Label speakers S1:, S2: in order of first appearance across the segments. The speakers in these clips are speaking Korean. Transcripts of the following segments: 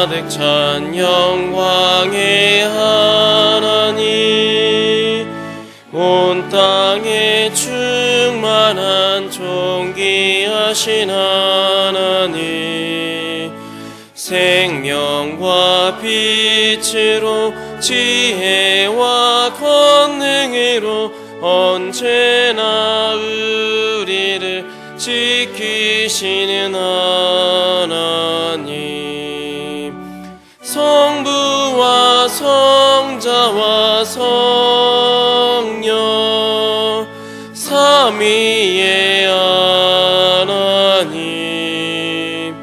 S1: 가득 찬 영광의 하나님, 온 땅에 충만한 존귀하신 하나님, 생명과 빛으로 지혜와 권능으로 언제나 우리를 지키시는 하나님, 성부와 성자와 성령 삼위의 하나님,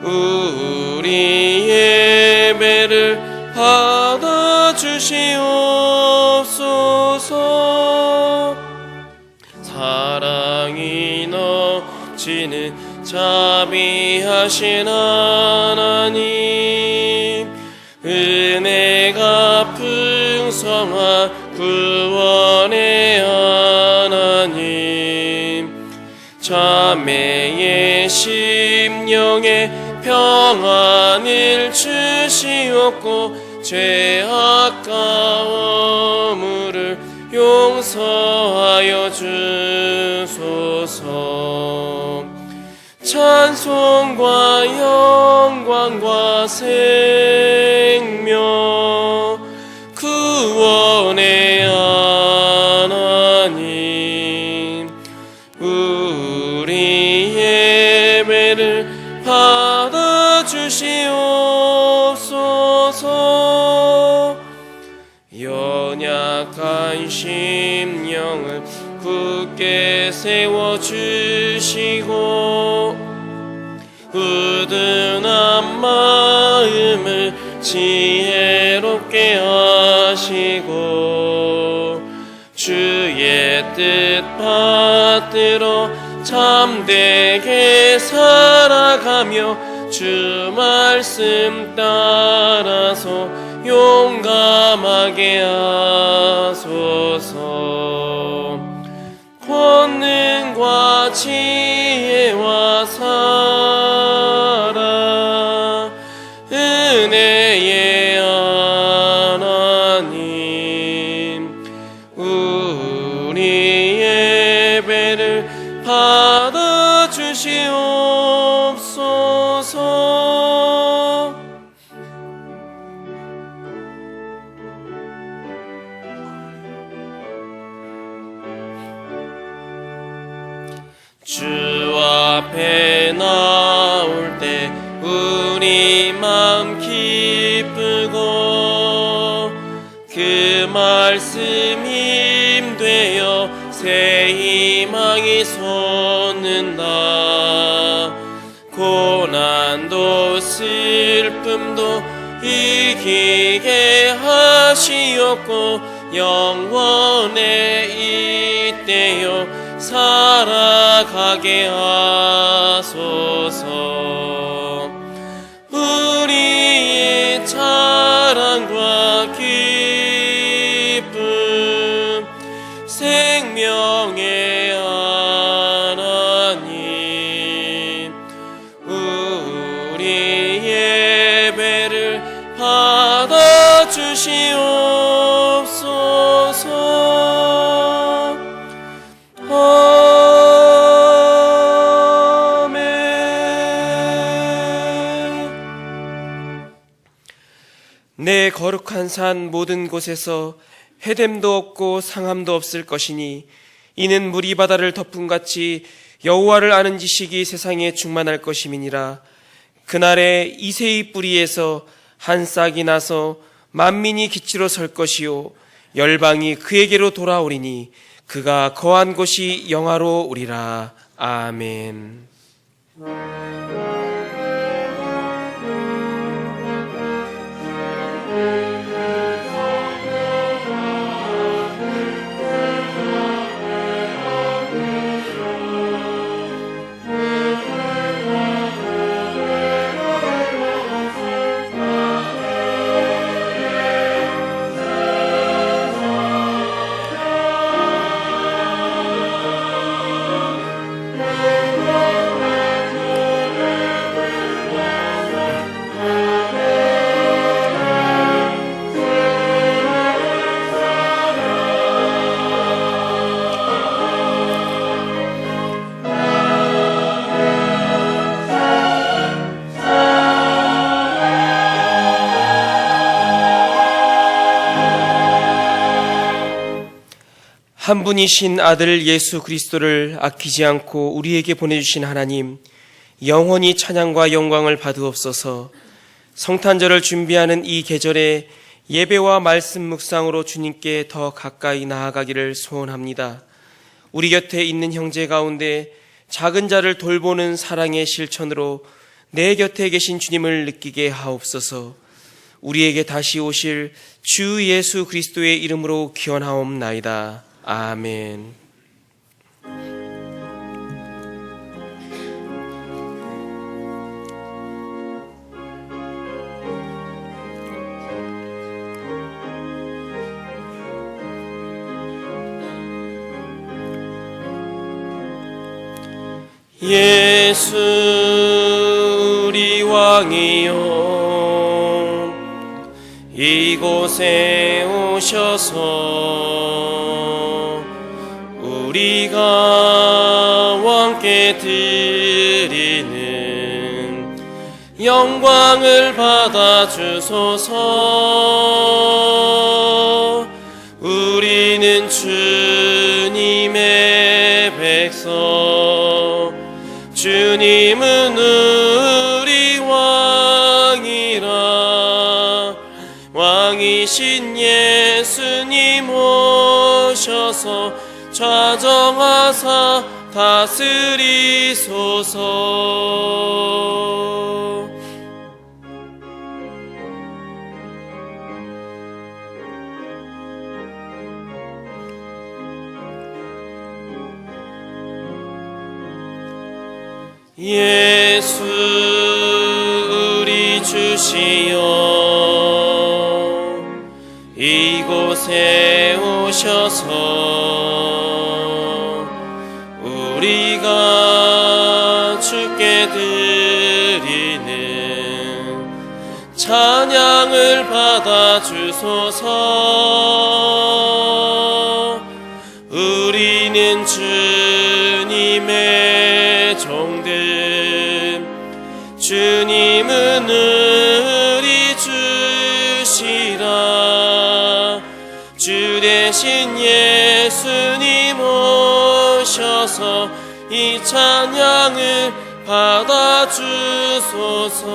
S1: 우리 예배를 받아주시옵소서. 사랑이 넘치는 자비하신 하나님, 은혜가 풍성한 구원의 하나님, 자매의 심령에 평안을 주시옵고 죄악 가오물을 용서하여 주소서. 찬송과 영광과 생명 구원의 하나님, 우리 예배를 받아주시옵소서. 연약한 심령을 굳게 세워주시고 우둔한 마음을 지혜롭게 하시고 주의 뜻 받들어 참되게 살아가며 주 말씀 따라서 용감하게 하소서. 권능과 지혜와 사랑 은혜의 하나님, 우리 예배를 받아주시옵소서. 주 앞에 나올 때 우리 마음 기쁘고 그 말씀 힘되어 새 희망이 솟는다. 고난도 슬픔도 이기게 하시옵고 영원에 잇대어 살아가게 하소서. 우리의 자랑과 기쁨 생명의 하나님, 우리 예배를 받아주시옵소서. 내 거룩한 산 모든 곳에서 해됨도 없고 상함도 없을 것이니 이는 물이 바다를 덮음같이 여호와를 아는 지식이 세상에 충만할 것임이니라. 그날에 이새의 뿌리에서 한 싹이 나서 만민이 기치로 설 것이요 열방이 그에게로 돌아오리니 그가 거한 곳이 영화로우리라. 아멘. 한 분이신 아들 예수 그리스도를 아끼지 않고 우리에게 보내주신 하나님, 영원히 찬양과 영광을 받으옵소서. 성탄절을 준비하는 이 계절에 예배와 말씀 묵상으로 주님께 더 가까이 나아가기를 소원합니다. 우리 곁에 있는 형제 가운데 작은 자를 돌보는 사랑의 실천으로 내 곁에 계신 주님을 느끼게 하옵소서. 우리에게 다시 오실 주 예수 그리스도의 이름으로 기원하옵나이다. 아멘. 예수 우리 왕이여, 이곳에 오셔서 우리가 왕께 드리는 영광을 받아 주소서. 우리는 주님의 백성, 주님은 우리 왕이라. 왕이신 예수님 오셔서 좌정하사 다스리소서. 예수 우리 주시여, 이곳에 오셔서 우리가 주께 드리는 찬양을 받아 주소서. 우리는 주님의 종들, 주님은 우리 주시라. 주 대신 예수님 오셔서 이 찬양을 받아 주소서.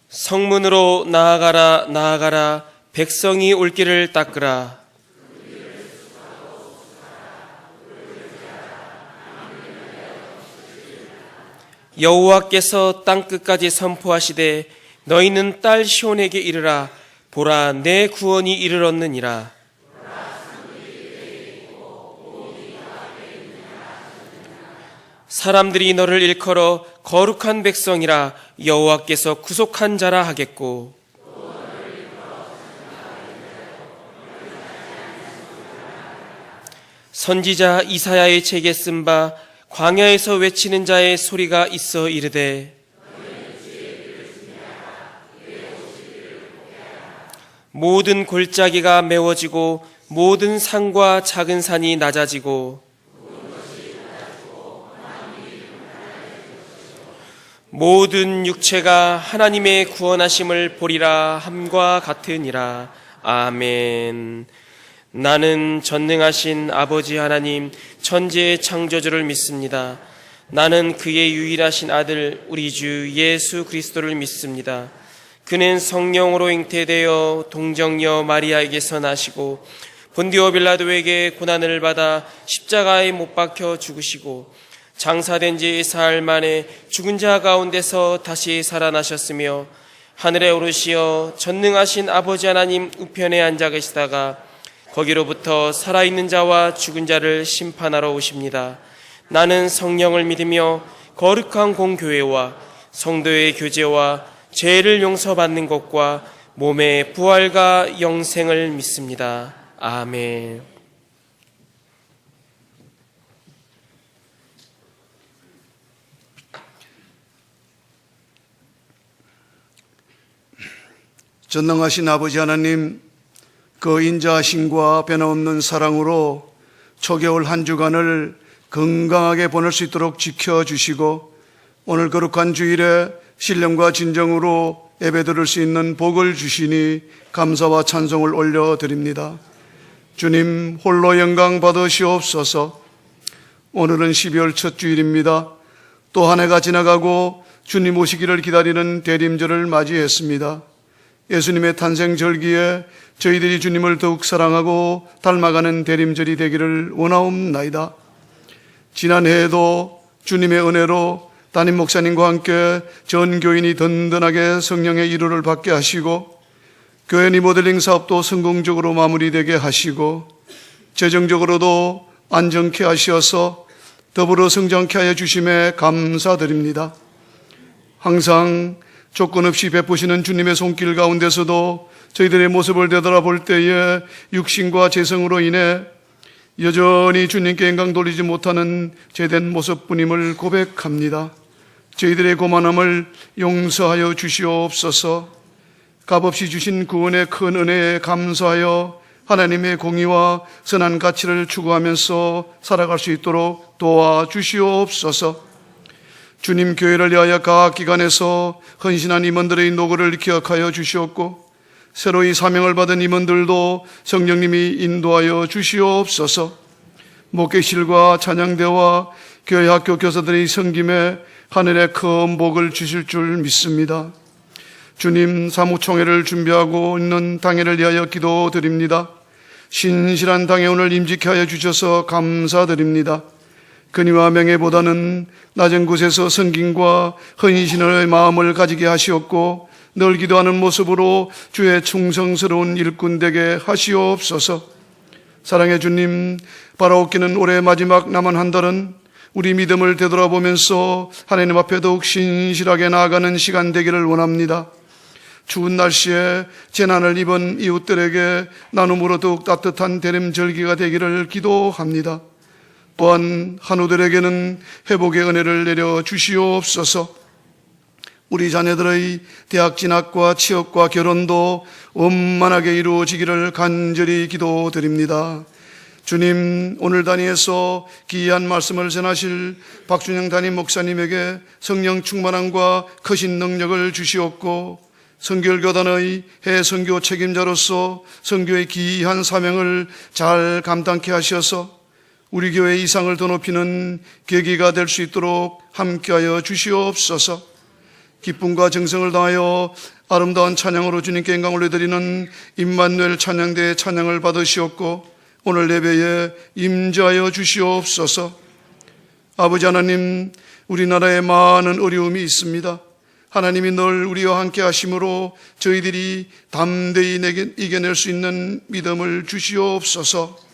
S1: 성문으로 나아가라 나아가라, 백성이 올 길을 닦으라. 여호와께서 땅끝까지 선포하시되 너희는 딸 시온에게 이르라. 보라, 내 구원이 이르렀느니라. 사람들이 너를 일컬어 거룩한 백성이라, 여호와께서 구속한 자라 하겠고, 선지자 이사야의 책에 쓴 바 광야에서 외치는 자의 소리가 있어 이르되, 모든 골짜기가 메워지고 모든 산과 작은 산이 낮아지고 모든 육체가 하나님의 구원하심을 보리라 함과 같으니라. 아멘. 나는 전능하신 아버지 하나님, 천지의 창조주를 믿습니다. 나는 그의 유일하신 아들 우리 주 예수 그리스도를 믿습니다. 그는 성령으로 잉태되어 동정녀 마리아에게서 나시고 본디오 빌라도에게 고난을 받아 십자가에 못 박혀 죽으시고 장사된 지 사흘 만에 죽은 자 가운데서 다시 살아나셨으며 하늘에 오르시어 전능하신 아버지 하나님 우편에 앉아 계시다가 거기로부터 살아있는 자와 죽은 자를 심판하러 오십니다. 나는 성령을 믿으며 거룩한 공교회와 성도의 교제와 죄를 용서받는 것과 몸의 부활과 영생을 믿습니다. 아멘.
S2: 전능하신 아버지 하나님, 그 인자하심과 변함없는 사랑으로 초겨울 한 주간을 건강하게 보낼 수 있도록 지켜주시고 오늘 거룩한 주일에 신령과 진정으로 예배 드릴 수 있는 복을 주시니 감사와 찬송을 올려드립니다. 주님 홀로 영광 받으시옵소서. 오늘은 12월 첫 주일입니다. 또 한 해가 지나가고 주님 오시기를 기다리는 대림절을 맞이했습니다. 예수님의 탄생절기에 저희들이 주님을 더욱 사랑하고 닮아가는 대림절이 되기를 원하옵나이다. 지난해에도 주님의 은혜로 담임 목사님과 함께 전 교인이 든든하게 성령의 이루를 받게 하시고 교회 리모델링 사업도 성공적으로 마무리되게 하시고 재정적으로도 안정케 하시어서 더불어 성장케 하여 주심에 감사드립니다. 항상 조건 없이 베푸시는 주님의 손길 가운데서도 저희들의 모습을 되돌아볼 때에 육신과 재성으로 인해 여전히 주님께 영광 돌리지 못하는 죄된 모습뿐임을 고백합니다. 저희들의 고만함을 용서하여 주시옵소서. 값없이 주신 구원의 큰 은혜에 감사하여 하나님의 공의와 선한 가치를 추구하면서 살아갈 수 있도록 도와주시옵소서. 주님 교회를 위하여 각 기관에서 헌신한 임원들의 노고를 기억하여 주시옵고 새로이 사명을 받은 임원들도 성령님이 인도하여 주시옵소서. 목회실과 찬양대와 교회 학교 교사들의 섬김에 하늘의 큰 복을 주실 줄 믿습니다. 주님 사무총회를 준비하고 있는 당회를 위하여 기도드립니다. 신실한 당회 오늘 임직케 하여 주셔서 감사드립니다. 근위와 명예보다는 낮은 곳에서 섬김과 헌신의 마음을 가지게 하시옵고 늘 기도하는 모습으로 주의 충성스러운 일꾼 되게 하시옵소서. 사랑의 주님, 바라옵기는 올해 마지막 남은 한 달은 우리 믿음을 되돌아보면서 하나님 앞에 더욱 신실하게 나아가는 시간 되기를 원합니다. 추운 날씨에 재난을 입은 이웃들에게 나눔으로 더욱 따뜻한 대림절기가 되기를 기도합니다. 또한 한우들에게는 회복의 은혜를 내려 주시옵소서. 우리 자녀들의 대학 진학과 취업과 결혼도 원만하게 이루어지기를 간절히 기도드립니다. 주님, 오늘 단위에서 기이한 말씀을 전하실 박준영 담임 목사님에게 성령 충만함과 크신 능력을 주시옵고 선교교단의 해선교 책임자로서 선교의 기이한 사명을 잘 감당케 하셔서 우리 교회 이상을 더 높이는 계기가 될 수 있도록 함께하여 주시옵소서. 기쁨과 정성을 다하여 아름다운 찬양으로 주님께 영광 올려드리는 임마누엘 찬양대의 찬양을 받으시옵고 오늘 예배에 임재하여 주시옵소서. 아버지 하나님, 우리나라에 많은 어려움이 있습니다. 하나님이 늘 우리와 함께 하심으로 저희들이 담대히 이겨낼 수 있는 믿음을 주시옵소서.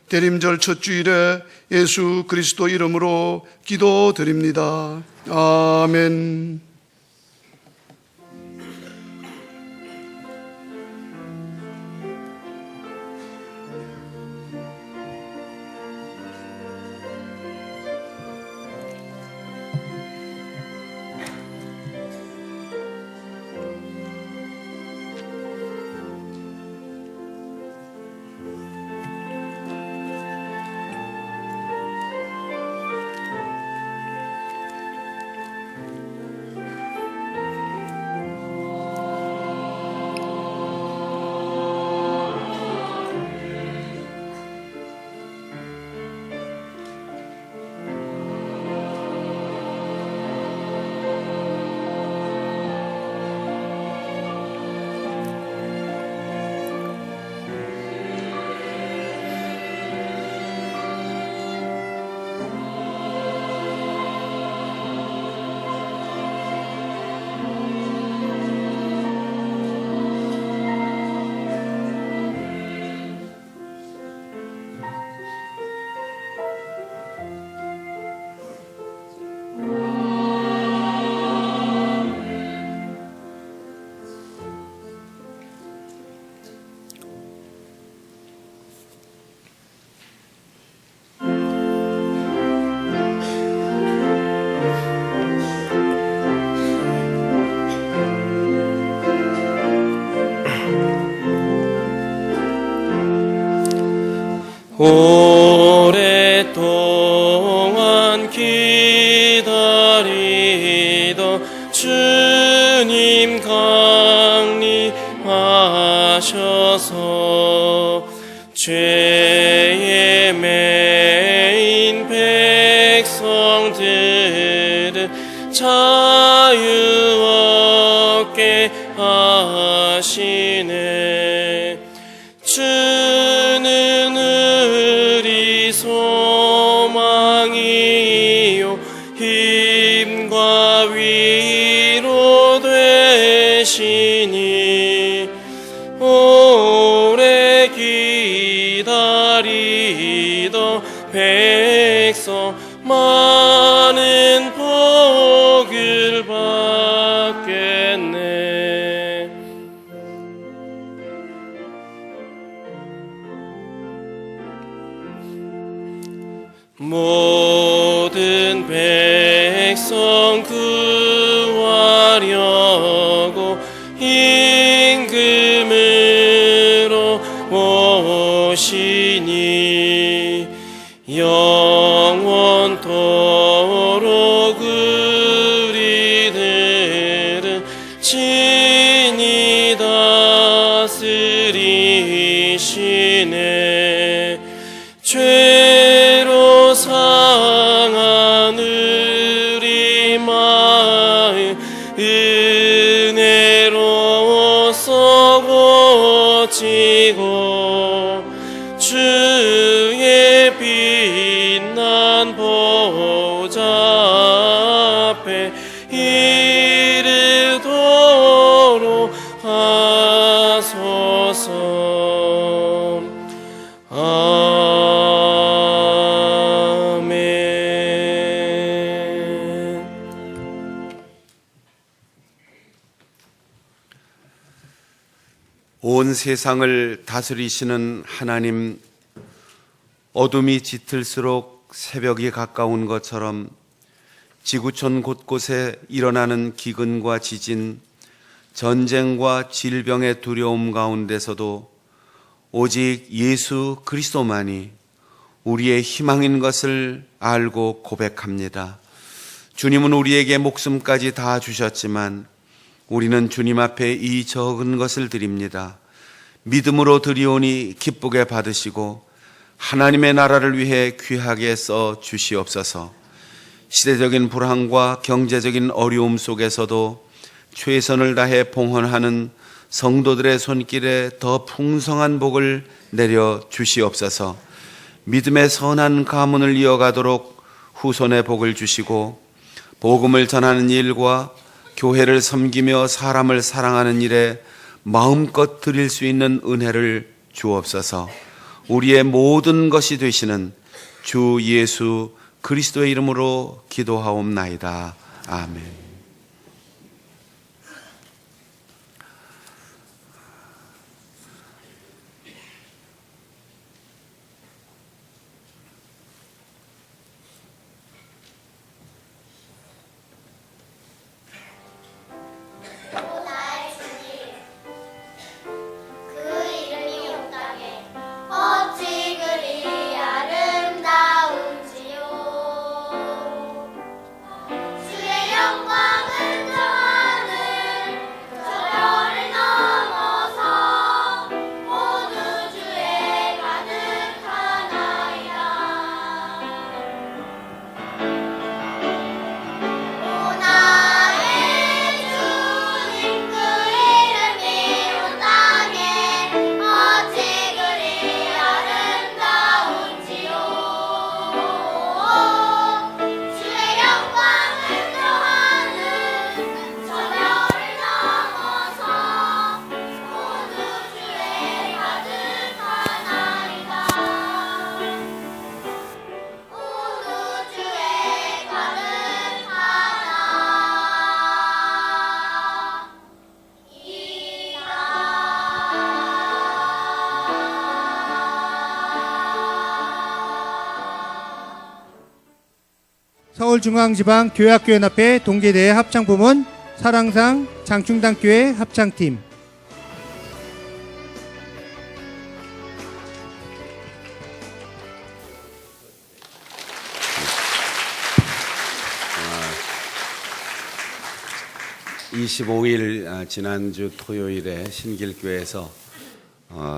S2: 대림절 첫 주일에 예수 그리스도 이름으로 기도드립니다. 아멘.
S1: 오랫동안 기다리던 주님 강림하셔서 죄에 매인 백성들은 자유 얻게 하시네. 주는 우리 소망이요 힘과 위로 되시니 오래 기다리던 백성 많은 복을 받겠네. 모든 백성 구하려고 임금으로 오시니 영원토록 우리들은 친히 다스리시네. 죄로 상한 우리 마음 은혜로써 고치고 주의 빛난 보좌 앞에 이르도록 하소서. 아멘.
S3: 온 세상을 다스리시는 하나님, 어둠이 짙을수록 새벽이 가까운 것처럼 지구촌 곳곳에 일어나는 기근과 지진, 전쟁과 질병의 두려움 가운데서도 오직 예수 그리스도만이 우리의 희망인 것을 알고 고백합니다. 주님은 우리에게 목숨까지 다 주셨지만 우리는 주님 앞에 이 적은 것을 드립니다. 믿음으로 드리오니 기쁘게 받으시고 하나님의 나라를 위해 귀하게 써 주시옵소서. 시대적인 불황과 경제적인 어려움 속에서도 최선을 다해 봉헌하는 성도들의 손길에 더 풍성한 복을 내려 주시옵소서. 믿음의 선한 가문을 이어가도록 후손의 복을 주시고 복음을 전하는 일과 교회를 섬기며 사람을 사랑하는 일에 마음껏 드릴 수 있는 은혜를 주옵소서. 우리의 모든 것이 되시는 주 예수 그리스도의 이름으로 기도하옵나이다. 아멘.
S4: 서울중앙지방교회학교연합회 동계대회 합창부문 사랑상 장충당교회 합창팀
S3: 25일 지난주 토요일에 신길교회에서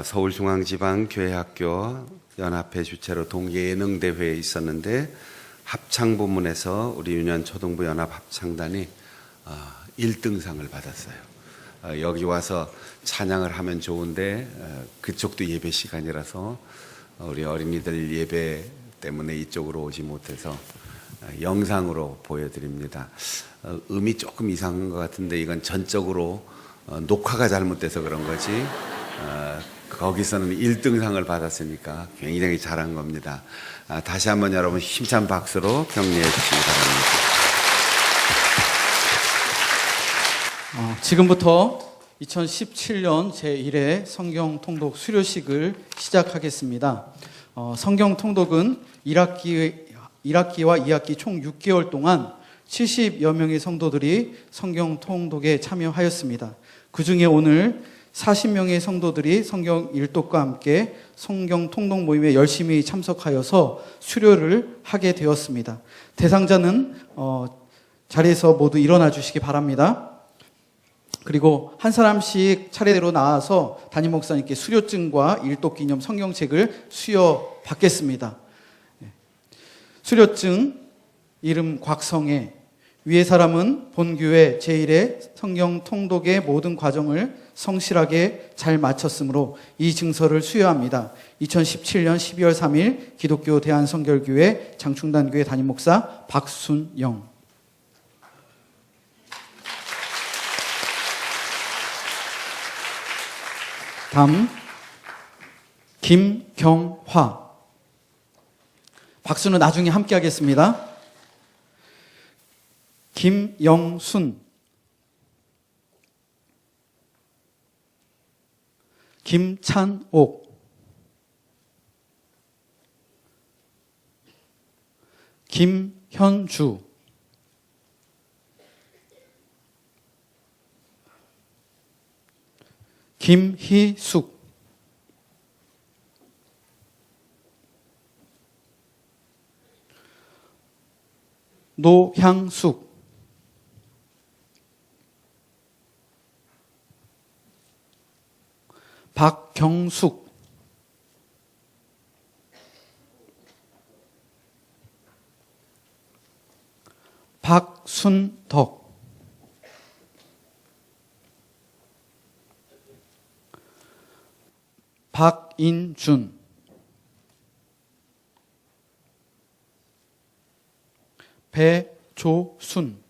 S3: 서울중앙지방교회학교 연합회 주최로 동계예능대회에 있었는데 합창 부문에서 우리 윤현초등부 연합합창단이 1등상을 받았어요. 여기 와서 찬양을 하면 좋은데 그쪽도 예배 시간이라서 우리 어린이들 예배 때문에 이쪽으로 오지 못해서 영상으로 보여드립니다. 음이 조금 이상한 것 같은데 이건 전적으로 녹화가 잘못돼서 그런 거지 거기서는 1등상을 받았으니까 굉장히 잘한 겁니다. 다시 한번 여러분 힘찬 박수로 격려해 주시기 바랍니다.
S5: 지금부터 2017년 제1회 성경 통독 수료식을 시작하겠습니다. 성경 통독은 1학기와 2학기 총 6개월 동안 70여 명의 성도들이 성경 통독에 참여하였습니다. 그 중에 오늘 40명의 성도들이 성경 일독과 함께 성경 통독 모임에 열심히 참석하여서 수료를 하게 되었습니다. 대상자는 자리에서 모두 일어나 주시기 바랍니다. 그리고 한 사람씩 차례대로 나와서 담임 목사님께 수료증과 일독 기념 성경책을 수여 받겠습니다. 수료증 이름 곽성애, 위의 사람은 본교회 제1회 성경 통독의 모든 과정을 성실하게 잘 마쳤으므로 이 증서를 수여합니다. 2017년 12월 3일 기독교 대한성결교회 장충단교회 담임 목사 박순영. 다음 김경화. 박수는 나중에 함께 하겠습니다. 김영순, 김찬옥, 김현주, 김희숙, 노향숙, 박경숙, 박순덕, 박인준, 배조순,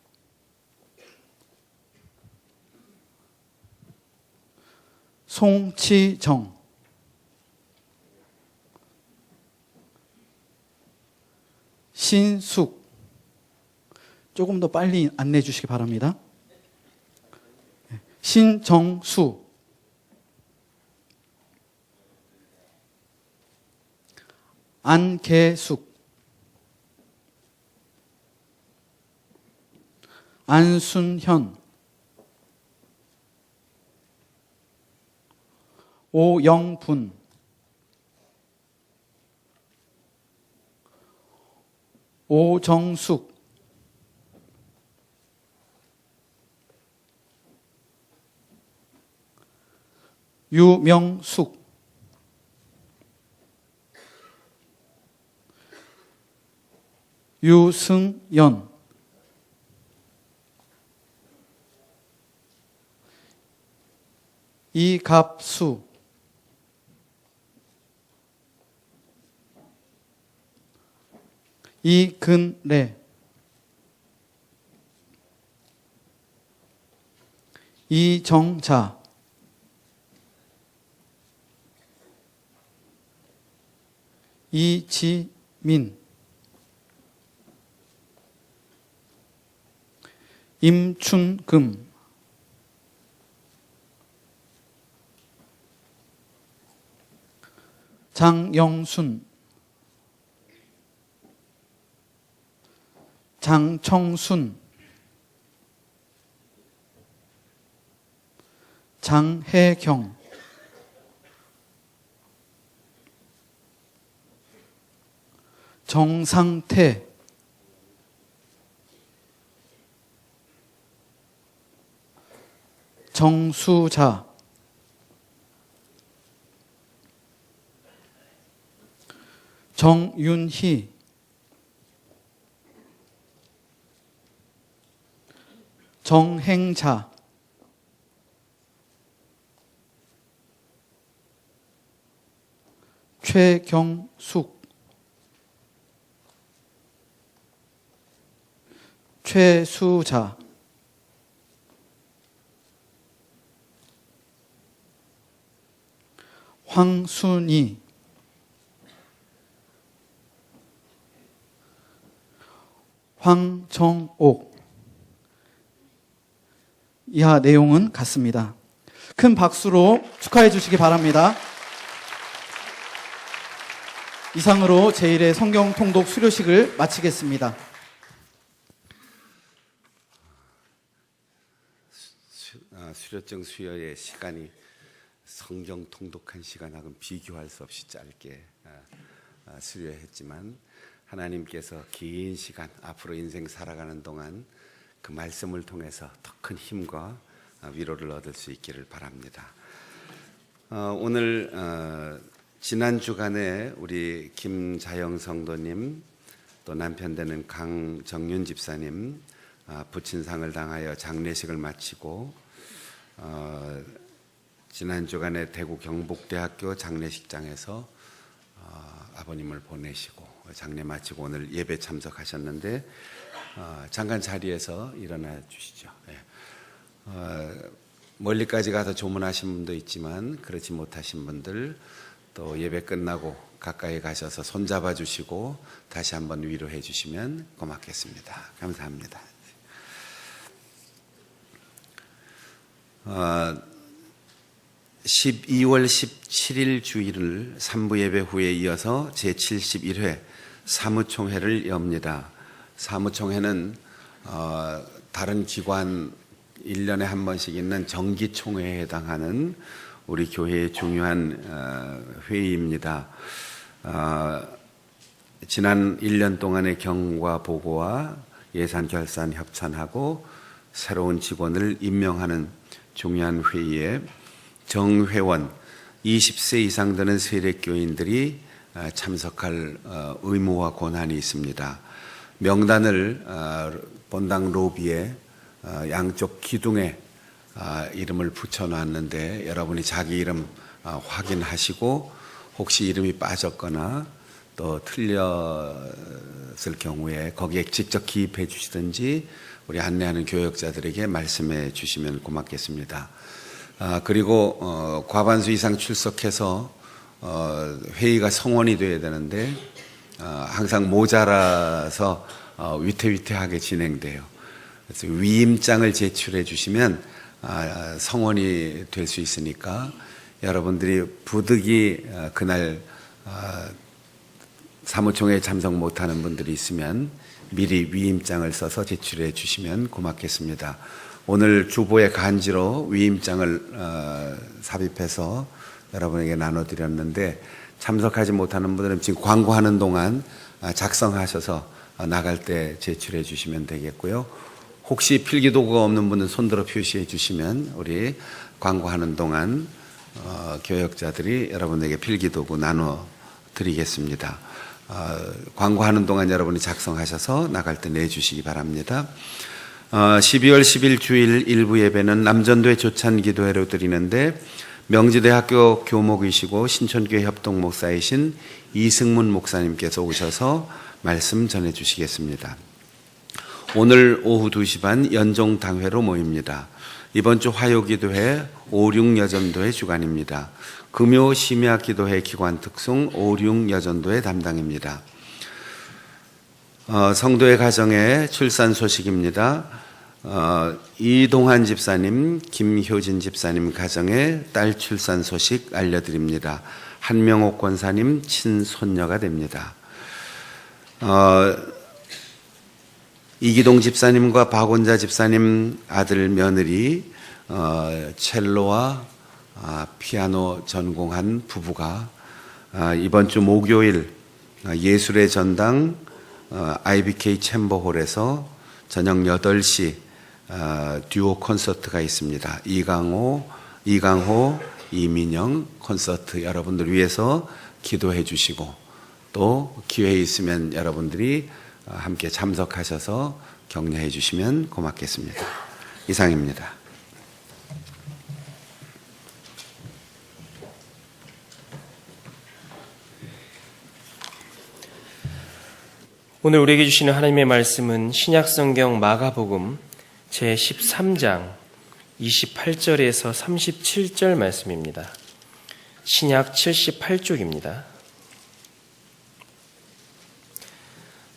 S5: 송치정, 신숙. 조금 더 빨리 안내해 주시기 바랍니다. 신정수, 안계숙, 안순현, 오영분, 오정숙, 유명숙, 유승연, 이갑수, 이근래, 이정자, 이지민, 임춘금, 장영순, 장청순, 장혜경, 정상태, 정수자, 정윤희, 정행자, 최경숙, 최수자, 황순희, 황정옥. 이하 내용은 같습니다. 큰 박수로 축하해 주시기 바랍니다. 이상으로 제1회 성경 통독 수료식을 마치겠습니다.
S3: 수료증 수여의 시간이 성경 통독한 시간하고는 비교할 수 없이 짧게 수료했지만 하나님께서 긴 시간 앞으로 인생 살아가는 동안 그 말씀을 통해서 더 큰 힘과 위로를 얻을 수 있기를 바랍니다. 오늘 지난 주간에 우리 김자영 성도님 또 남편 되는 강정윤 집사님 부친상을 당하여 장례식을 마치고 지난 주간에 대구 경북대학교 장례식장에서 아버님을 보내시고 장례 마치고 오늘 예배 참석하셨는데 잠깐 자리에서 일어나 주시죠. 멀리까지 가서 조문하신 분도 있지만 그렇지 못하신 분들 또 예배 끝나고 가까이 가셔서 손잡아 주시고 다시 한번 위로해 주시면 고맙겠습니다. 감사합니다. 12월 17일 주일을 3부 예배 후에 이어서 제71회 사무총회를 엽니다. 사무총회는 다른 기관 1년에 한 번씩 있는 정기총회에 해당하는 우리 교회의 중요한 회의입니다. 지난 1년 동안의 경과 보고와 예산 결산 협찬하고 새로운 직원을 임명하는 중요한 회의에 정회원 20세 이상 되는 세력교인들이 참석할 의무와 권한이 있습니다. 명단을 본당 로비에 양쪽 기둥에 이름을 붙여놨는데 여러분이 자기 이름 확인하시고 혹시 이름이 빠졌거나 또 틀렸을 경우에 거기에 직접 기입해 주시든지 우리 안내하는 교역자들에게 말씀해 주시면 고맙겠습니다. 그리고 과반수 이상 출석해서 회의가 성원이 돼야 되는데 항상 모자라서 위태위태하게 진행돼요. 그래서 위임장을 제출해 주시면 성원이 될 수 있으니까 여러분들이 부득이 그날 사무총회에 참석 못하는 분들이 있으면 미리 위임장을 써서 제출해 주시면 고맙겠습니다. 오늘 주보의 간지로 위임장을 삽입해서 여러분에게 나눠드렸는데 참석하지 못하는 분들은 지금 광고하는 동안 작성하셔서 나갈 때 제출해 주시면 되겠고요. 혹시 필기도구가 없는 분은 손들어 표시해 주시면 우리 광고하는 동안 교역자들이 여러분에게 필기도구 나눠 드리겠습니다. 광고하는 동안 여러분이 작성하셔서 나갈 때 내주시기 바랍니다. 12월 10일 주일 일부 예배는 남전도의 조찬기도회로 드리는데 명지대학교 교목이시고 신촌교회 협동목사이신 이승문 목사님께서 오셔서 말씀 전해 주시겠습니다. 오늘 오후 2시 반 연종당회로 모입니다. 이번 주 화요기도회 56여전도의 주간입니다. 금요 심야기도회 기관특송 56여전도의 담당입니다. 성도의 가정의 출산 소식입니다. 이동환 집사님, 김효진 집사님 가정의 딸 출산 소식 알려드립니다. 한명옥 권사님 친손녀가 됩니다. 이기동 집사님과 박원자 집사님 아들 며느리 첼로와 피아노 전공한 부부가 이번 주 목요일 예술의 전당 IBK 챔버홀에서 저녁 8시 듀오 콘서트가 있습니다. 이강호, 이민영 콘서트 여러분들 위해서 기도해 주시고 또 기회 있으면 여러분들이 함께 참석하셔서 격려해 주시면 고맙겠습니다. 이상입니다.
S1: 오늘 우리에게 주시는 하나님의 말씀은 신약성경 마가복음 제13장 28절에서 37절 말씀입니다. 신약 78쪽입니다.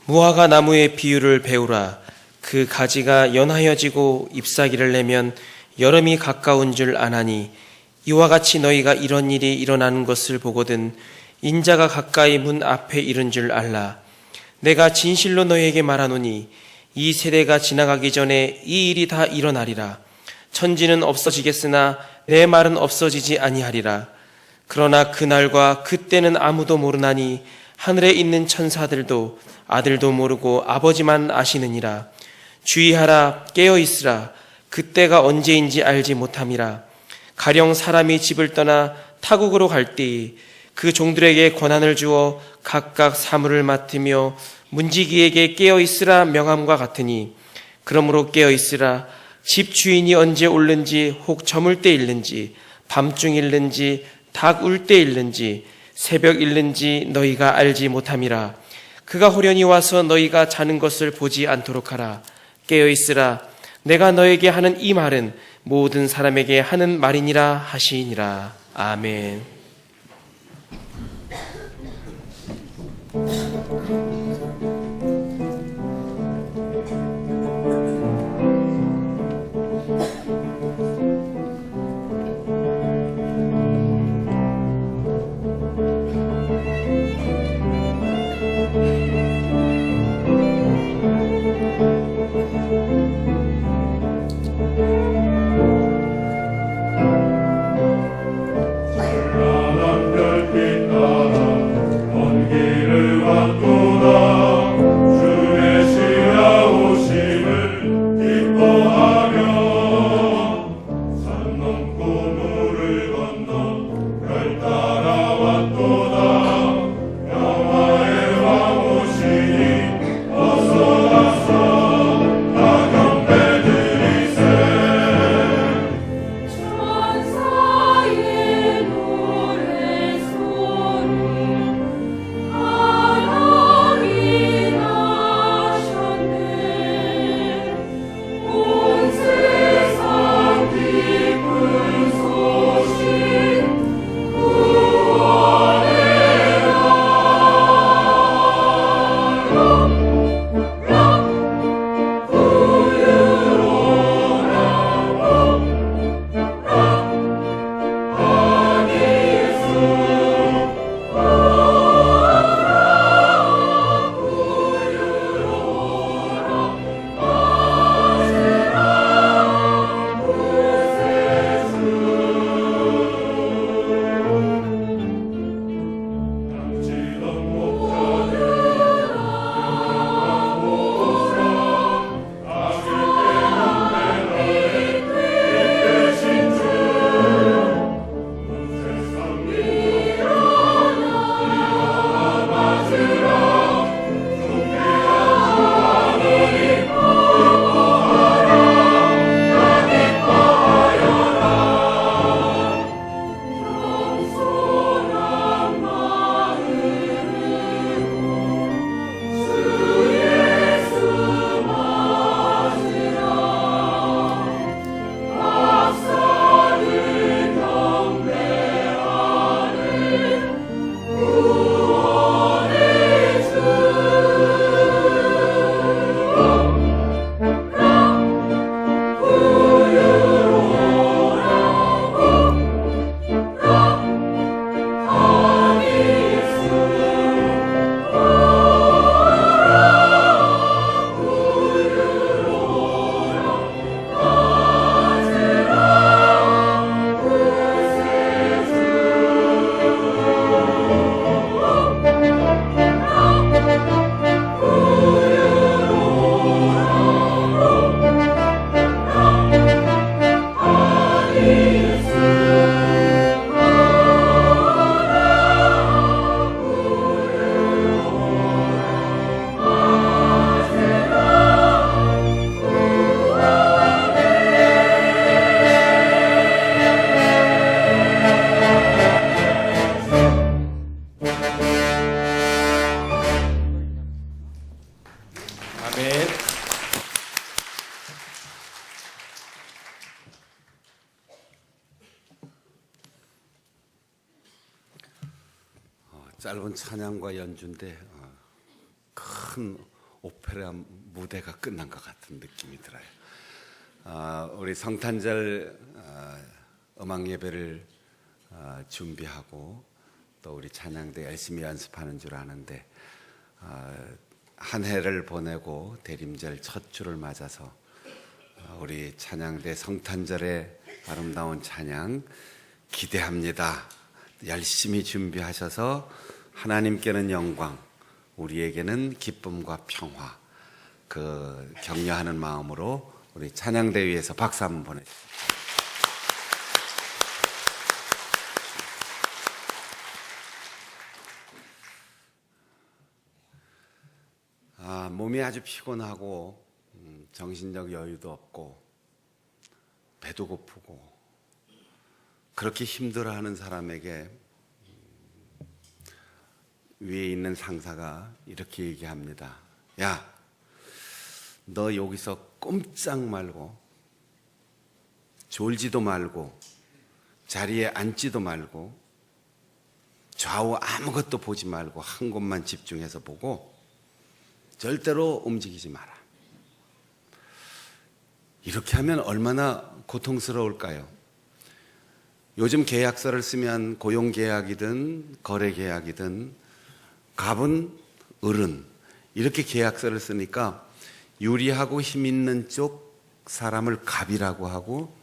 S1: 무화과 나무의 비유를 배우라. 그 가지가 연하여지고 잎사귀를 내면 여름이 가까운 줄 아나니 이와 같이 너희가 이런 일이 일어나는 것을 보거든 인자가 가까이 문 앞에 이른 줄 알라. 내가 진실로 너희에게 말하노니 이 세대가 지나가기 전에 이 일이 다 일어나리라. 천지는 없어지겠으나 내 말은 없어지지 아니하리라. 그러나 그날과 그때는 아무도 모르나니 하늘에 있는 천사들도 아들도 모르고 아버지만 아시느니라. 주의하라, 깨어있으라. 그때가 언제인지 알지 못함이라. 가령 사람이 집을 떠나 타국으로 갈 때에 그 종들에게 권한을 주어 각각 사물을 맡으며 문지기에게 깨어있으라 명함과 같으니 그러므로 깨어있으라. 집 주인이 언제 올는지 혹 저물 때 일는지 밤중 일는지 닭 울 때 일는지 새벽 일는지 너희가 알지 못함이라. 그가 호련히 와서 너희가 자는 것을 보지 않도록 하라. 깨어있으라. 내가 너에게 하는 이 말은 모든 사람에게 하는 말이니라 하시니라. 아멘.
S6: 별빛 따라 먼 길을 왔구나.
S3: 짧은 찬양과 연주인데 큰 오페라 무대가 끝난 것 같은 느낌이 들어요. 우리 성탄절 음악 예배를 준비하고 또 우리 찬양대 열심히 연습하는 줄 아는데 한 해를 보내고 대림절 첫 주를 맞아서 우리 찬양대 성탄절의 아름다운 찬양 기대합니다. 열심히 준비하셔서 하나님께는 영광, 우리에게는 기쁨과 평화, 그 격려하는 마음으로 우리 찬양대 위에서 박수 한번 보내주세요. 몸이 아주 피곤하고 정신적 여유도 없고 배도 고프고 그렇게 힘들어하는 사람에게 위에 있는 상사가 이렇게 얘기합니다. 야, 너 여기서 꼼짝 말고 졸지도 말고 자리에 앉지도 말고 좌우 아무것도 보지 말고 한 곳만 집중해서 보고 절대로 움직이지 마라. 이렇게 하면 얼마나 고통스러울까요? 요즘 계약서를 쓰면 고용계약이든 거래계약이든 갑은 을은 이렇게 계약서를 쓰니까 유리하고 힘 있는 쪽 사람을 갑이라고 하고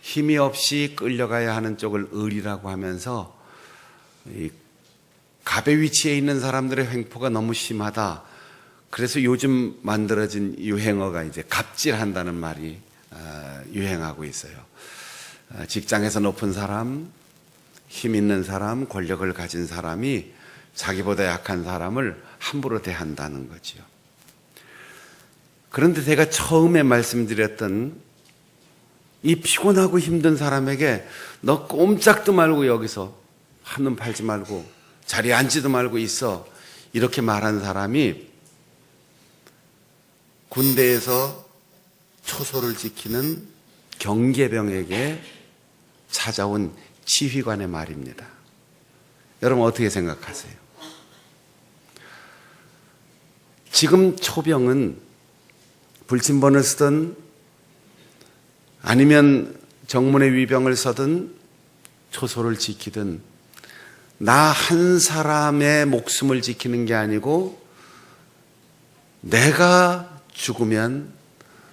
S3: 힘이 없이 끌려가야 하는 쪽을 을이라고 하면서 이 갑의 위치에 있는 사람들의 횡포가 너무 심하다. 그래서 요즘 만들어진 유행어가 이제 갑질한다는 말이 유행하고 있어요. 직장에서 높은 사람, 힘 있는 사람, 권력을 가진 사람이 자기보다 약한 사람을 함부로 대한다는 거죠. 그런데 제가 처음에 말씀드렸던 이 피곤하고 힘든 사람에게 너 꼼짝도 말고 여기서 한눈 팔지 말고 자리에 앉지도 말고 있어. 이렇게 말한 사람이 군대에서 초소를 지키는 경계병에게 찾아온 지휘관의 말입니다. 여러분 어떻게 생각하세요? 지금 초병은 불침번을 쓰든 아니면 정문의 위병을 서든 초소를 지키든 나 한 사람의 목숨을 지키는 게 아니고 내가 죽으면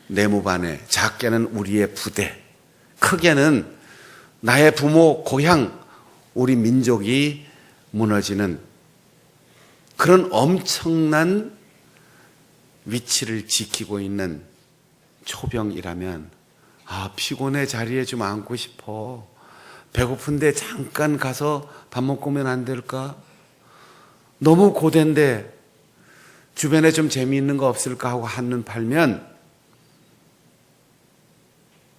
S3: 내무반에, 작게는 우리의 부대, 크게는 나의 부모, 고향, 우리 민족이 무너지는 그런 엄청난 위치를 지키고 있는 초병이라면 피곤해 자리에 좀 앉고 싶어. 배고픈데 잠깐 가서 밥 먹고 오면 안 될까? 너무 고된데 주변에 좀 재미있는 거 없을까 하고 한눈 팔면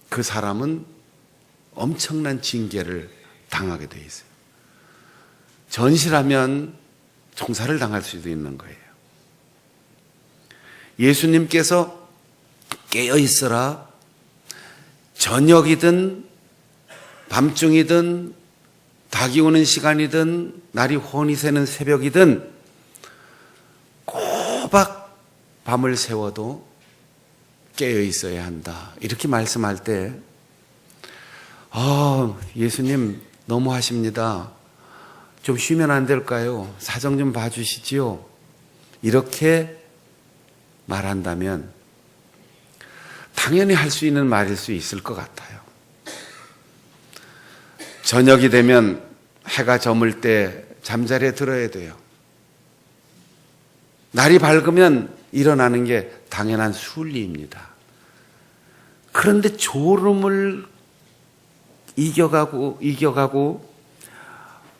S3: 그 사람은 엄청난 징계를 당하게 돼 있어요. 전시라면 총살을 당할 수도 있는 거예요. 예수님께서 깨어 있어라. 저녁이든 밤중이든 닭이 오는 시간이든 날이 혼이 새는 새벽이든 꼬박 밤을 새워도 깨어 있어야 한다. 이렇게 말씀할 때 예수님 너무 하십니다. 좀 쉬면 안 될까요? 사정 좀 봐주시지요. 이렇게 말한다면 당연히 할 수 있는 말일 수 있을 것 같아요. 저녁이 되면 해가 저물 때 잠자리에 들어야 돼요. 날이 밝으면 일어나는 게 당연한 순리입니다. 그런데 졸음을 이겨가고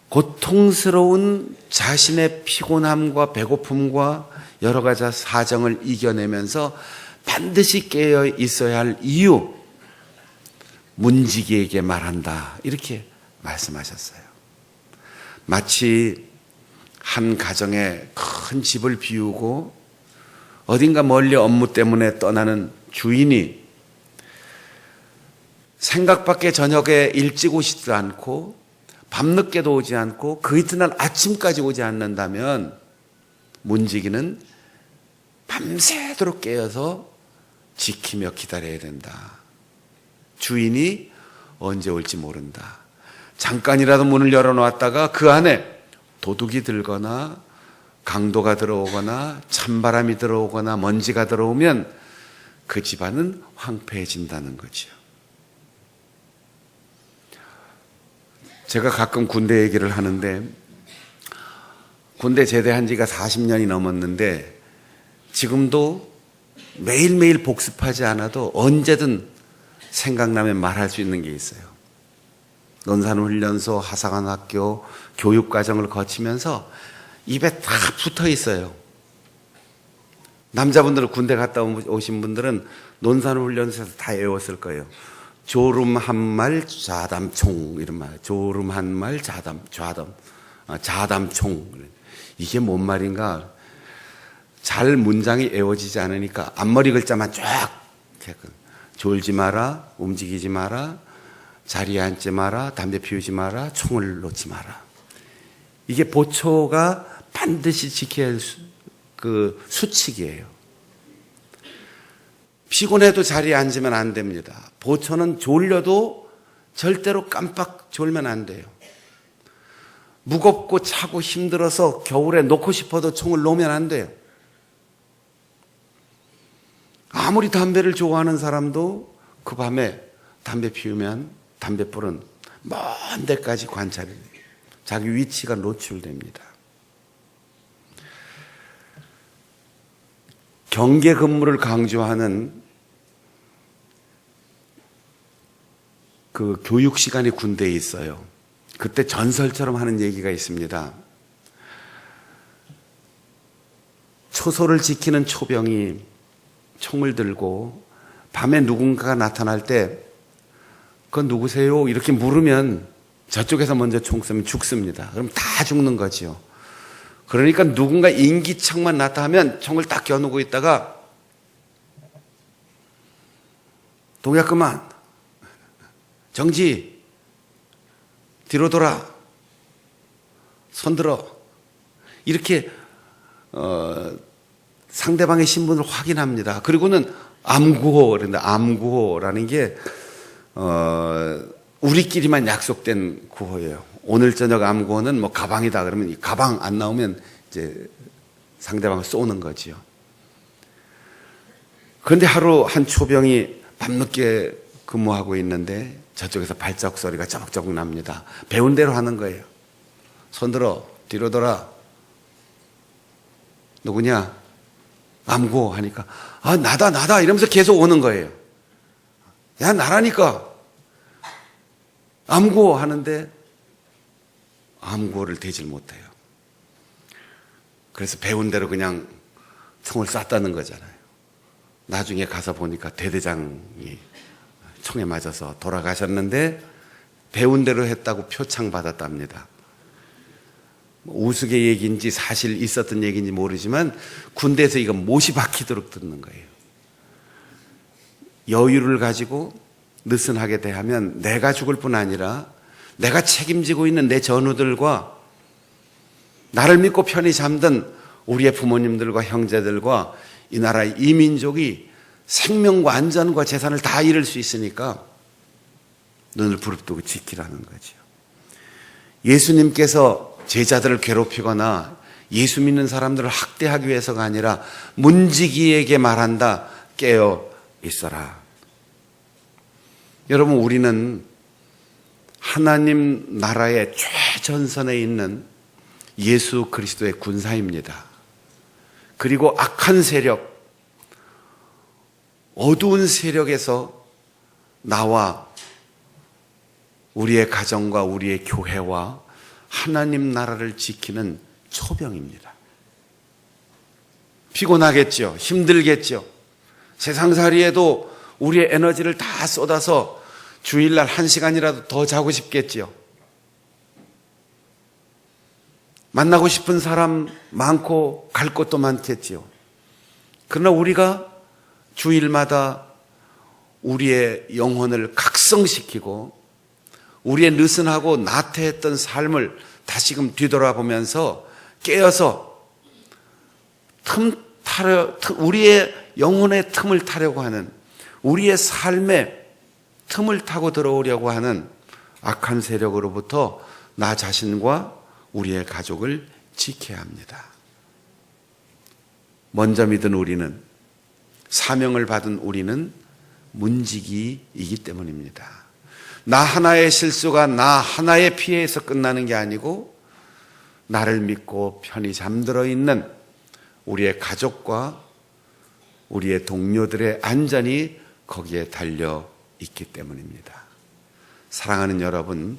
S3: 고통스러운 자신의 피곤함과 배고픔과 여러 가지 사정을 이겨내면서 반드시 깨어 있어야 할 이유, 문지기에게 말한다. 이렇게 말씀하셨어요. 마치 한 가정에 큰 집을 비우고 어딘가 멀리 업무 때문에 떠나는 주인이 생각 밖에 저녁에 일찍 오시지도 않고 밤늦게도 오지 않고 그 이튿날 아침까지 오지 않는다면 문지기는 밤새도록 깨어서 지키며 기다려야 된다. 주인이 언제 올지 모른다. 잠깐이라도 문을 열어놓았다가 그 안에 도둑이 들거나 강도가 들어오거나 찬바람이 들어오거나 먼지가 들어오면 그 집안은 황폐해진다는 거죠. 제가 가끔 군대 얘기를 하는데 군대 제대한 지가 40년이 넘었는데 지금도 매일매일 복습하지 않아도 언제든 생각나면 말할 수 있는 게 있어요. 논산훈련소, 하사관학교, 교육과정을 거치면서 입에 다 붙어 있어요. 남자분들은 군대 갔다 오신 분들은 논산훈련소에서 다 외웠을 거예요. 조름 한 말 좌담총 이런 말. 조름 한 말 좌담총. 이게 뭔 말인가? 잘 문장이 외워지지 않으니까 앞머리 글자만 쫙 졸지 마라, 움직이지 마라, 자리에 앉지 마라, 담배 피우지 마라, 총을 놓지 마라. 이게 보초가 반드시 지켜야 할 수칙이에요. 피곤해도 자리에 앉으면 안 됩니다. 보초는 졸려도 절대로 깜빡 졸면 안 돼요. 무겁고 차고 힘들어서 겨울에 놓고 싶어도 총을 놓으면 안 돼요. 아무리 담배를 좋아하는 사람도 그 밤에 담배 피우면 담배불은 먼 데까지 관찰이 돼요. 자기 위치가 노출됩니다. 경계 근무를 강조하는 그 교육 시간이 군대에 있어요. 그때 전설처럼 하는 얘기가 있습니다. 초소를 지키는 초병이 총을 들고 밤에 누군가가 나타날 때 그건 누구세요? 이렇게 물으면 저쪽에서 먼저 총 쏘면 죽습니다. 그럼 다 죽는 거지요. 그러니까 누군가 인기척만 나타나면 총을 딱 겨누고 있다가 동작 그만, 정지, 뒤로 돌아, 손 들어, 이렇게 상대방의 신분을 확인합니다. 그리고는 암구호, 암구호라는 게 우리끼리만 약속된 구호예요. 오늘 저녁 암구호는 뭐 가방이다 그러면 이 가방 안 나오면 이제 상대방을 쏘는 거지요. 그런데 하루 한 초병이 밤늦게 근무하고 있는데 저쪽에서 발자국 소리가 자박자박 납니다. 배운 대로 하는 거예요. 손 들어, 뒤로 돌아. 누구냐? 암구 하니까 아 나다 이러면서 계속 오는 거예요. 야 나라니까. 암구 하는데 암구를 대질 못해요. 그래서 배운 대로 그냥 총을 쐈다는 거잖아요. 나중에 가서 보니까 대대장이 총에 맞아서 돌아가셨는데 배운 대로 했다고 표창 받았답니다. 우스개 얘기인지 사실 있었던 얘기인지 모르지만 군대에서 이거 못이 박히도록 듣는 거예요. 여유를 가지고 느슨하게 대하면 내가 죽을 뿐 아니라 내가 책임지고 있는 내 전우들과 나를 믿고 편히 잠든 우리의 부모님들과 형제들과 이 나라의 이 민족이 생명과 안전과 재산을 다 잃을 수 있으니까 눈을 부릅뜨고 지키라는 거죠. 예수님께서 제자들을 괴롭히거나 예수 믿는 사람들을 학대하기 위해서가 아니라 문지기에게 말한다. 깨어 있어라. 여러분, 우리는 하나님 나라의 최전선에 있는 예수 그리스도의 군사입니다. 그리고 악한 세력, 어두운 세력에서 나와 우리의 가정과 우리의 교회와 하나님 나라를 지키는 초병입니다. 피곤하겠죠. 힘들겠죠. 세상살이에도 우리의 에너지를 다 쏟아서 주일날 1시간이라도 더 자고 싶겠지요. 만나고 싶은 사람 많고 갈 곳도 많겠지요. 그러나 우리가 주일마다 우리의 영혼을 각성시키고 우리의 느슨하고 나태했던 삶을 다시금 뒤돌아보면서 깨어서 우리의 영혼의 틈을 타려고 하는, 우리의 삶의 틈을 타고 들어오려고 하는 악한 세력으로부터 나 자신과 우리의 가족을 지켜야 합니다. 먼저 믿은 우리는, 사명을 받은 우리는 문지기이기 때문입니다. 나 하나의 실수가 나 하나의 피해에서 끝나는 게 아니고 나를 믿고 편히 잠들어 있는 우리의 가족과 우리의 동료들의 안전이 거기에 달려 있기 때문입니다. 사랑하는 여러분,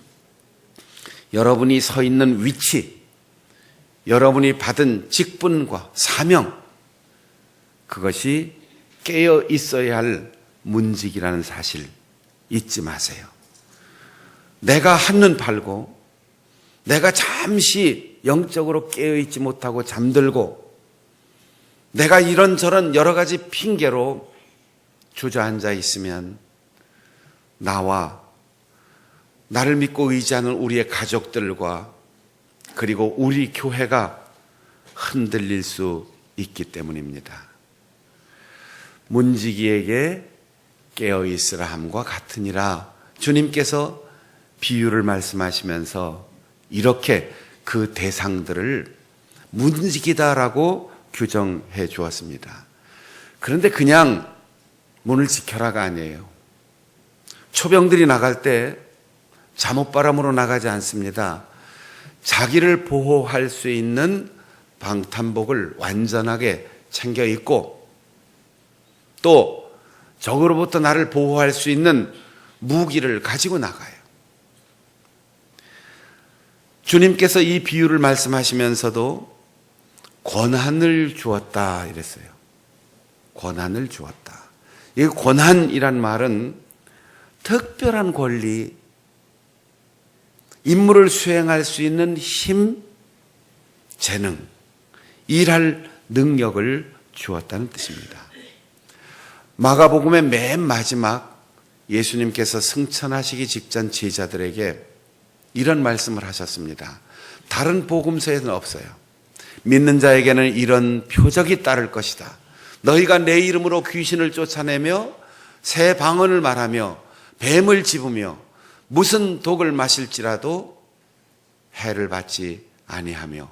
S3: 여러분이 서 있는 위치, 여러분이 받은 직분과 사명, 그것이 깨어 있어야 할 문직이라는 사실 잊지 마세요. 내가 한눈 팔고 내가 잠시 영적으로 깨어 있지 못하고 잠들고 내가 이런저런 여러 가지 핑계로 주저앉아 있으면 나와 나를 믿고 의지하는 우리의 가족들과 그리고 우리 교회가 흔들릴 수 있기 때문입니다. 문지기에게 깨어있으라 함과 같으니라, 주님께서 비유를 말씀하시면서 이렇게 그 대상들을 문지기다라고 규정해 주었습니다. 그런데 그냥 문을 지켜라가 아니에요. 초병들이 나갈 때 잠옷바람으로 나가지 않습니다. 자기를 보호할 수 있는 방탄복을 완전하게 챙겨 입고 또 적으로부터 나를 보호할 수 있는 무기를 가지고 나가요. 주님께서 이 비유를 말씀하시면서도 권한을 주었다 이랬어요. 권한을 주었다. 이 권한이란 말은 특별한 권리, 임무를 수행할 수 있는 힘, 재능, 일할 능력을 주었다는 뜻입니다. 마가복음의 맨 마지막 예수님께서 승천하시기 직전 제자들에게 이런 말씀을 하셨습니다. 다른 복음서에는 없어요. 믿는 자에게는 이런 표적이 따를 것이다. 너희가 내 이름으로 귀신을 쫓아내며 새 방언을 말하며 뱀을 집으며 무슨 독을 마실지라도 해를 받지 아니하며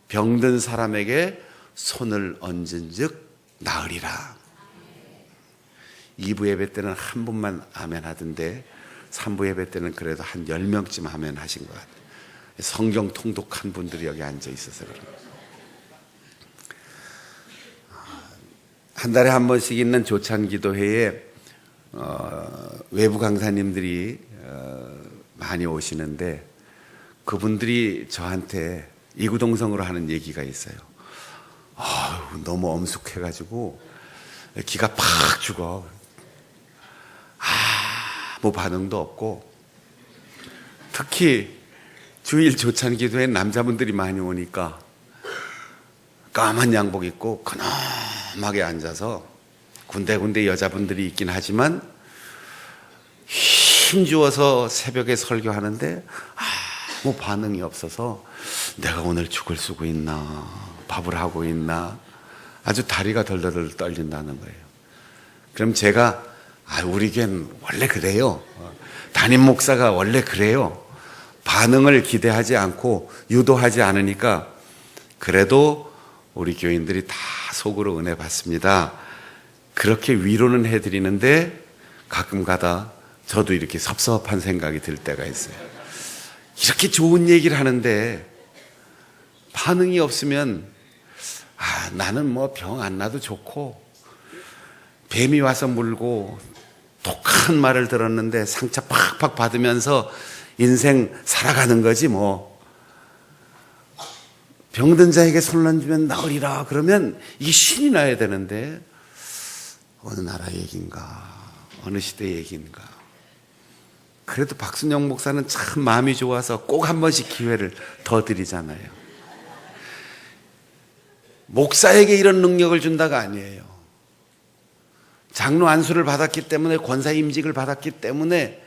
S3: 병든 사람에게 손을 얹은즉 나으리라. 2부 예배 때는 한 분만 아멘 하던데 3부 예배 때는 그래도 한 10명쯤 아멘 하신 것 같아요. 성경 통독한 분들이 여기 앉아 있어서 그런 거예요. 한 달에 한 번씩 있는 조찬기도회에 외부 강사님들이 많이 오시는데 그분들이 저한테 이구동성으로 하는 얘기가 있어요. 너무 엄숙해가지고 기가 팍 죽어. 아무 반응도 없고 특히 주일 조찬기도에 남자분들이 많이 오니까 까만 양복 입고 근엄하게 앉아서 군데군데 여자분들이 있긴 하지만 힘주어서 새벽에 설교하는데 아무 반응이 없어서 내가 오늘 죽을 쓰고 있나 밥을 하고 있나 아주 다리가 덜덜덜 떨린다는 거예요. 그럼 제가 우리 교회는 원래 그래요. 담임 목사가 원래 그래요. 반응을 기대하지 않고 유도하지 않으니까 그래도 우리 교인들이 다 속으로 은혜 받습니다. 그렇게 위로는 해드리는데 가끔 가다 저도 이렇게 섭섭한 생각이 들 때가 있어요. 이렇게 좋은 얘기를 하는데 반응이 없으면 나는 뭐 병 안 나도 좋고 뱀이 와서 물고 독한 말을 들었는데 상처 팍팍 받으면서 인생 살아가는 거지 뭐. 병든 자에게 손을 얹으면 나으리라 그러면 이게 신이 나야 되는데 어느 나라 얘기인가 어느 시대 얘기인가. 그래도 박순영 목사는 참 마음이 좋아서 꼭 한 번씩 기회를 더 드리잖아요. 목사에게 이런 능력을 준다가 아니에요. 장로 안수를 받았기 때문에 권사 임직을 받았기 때문에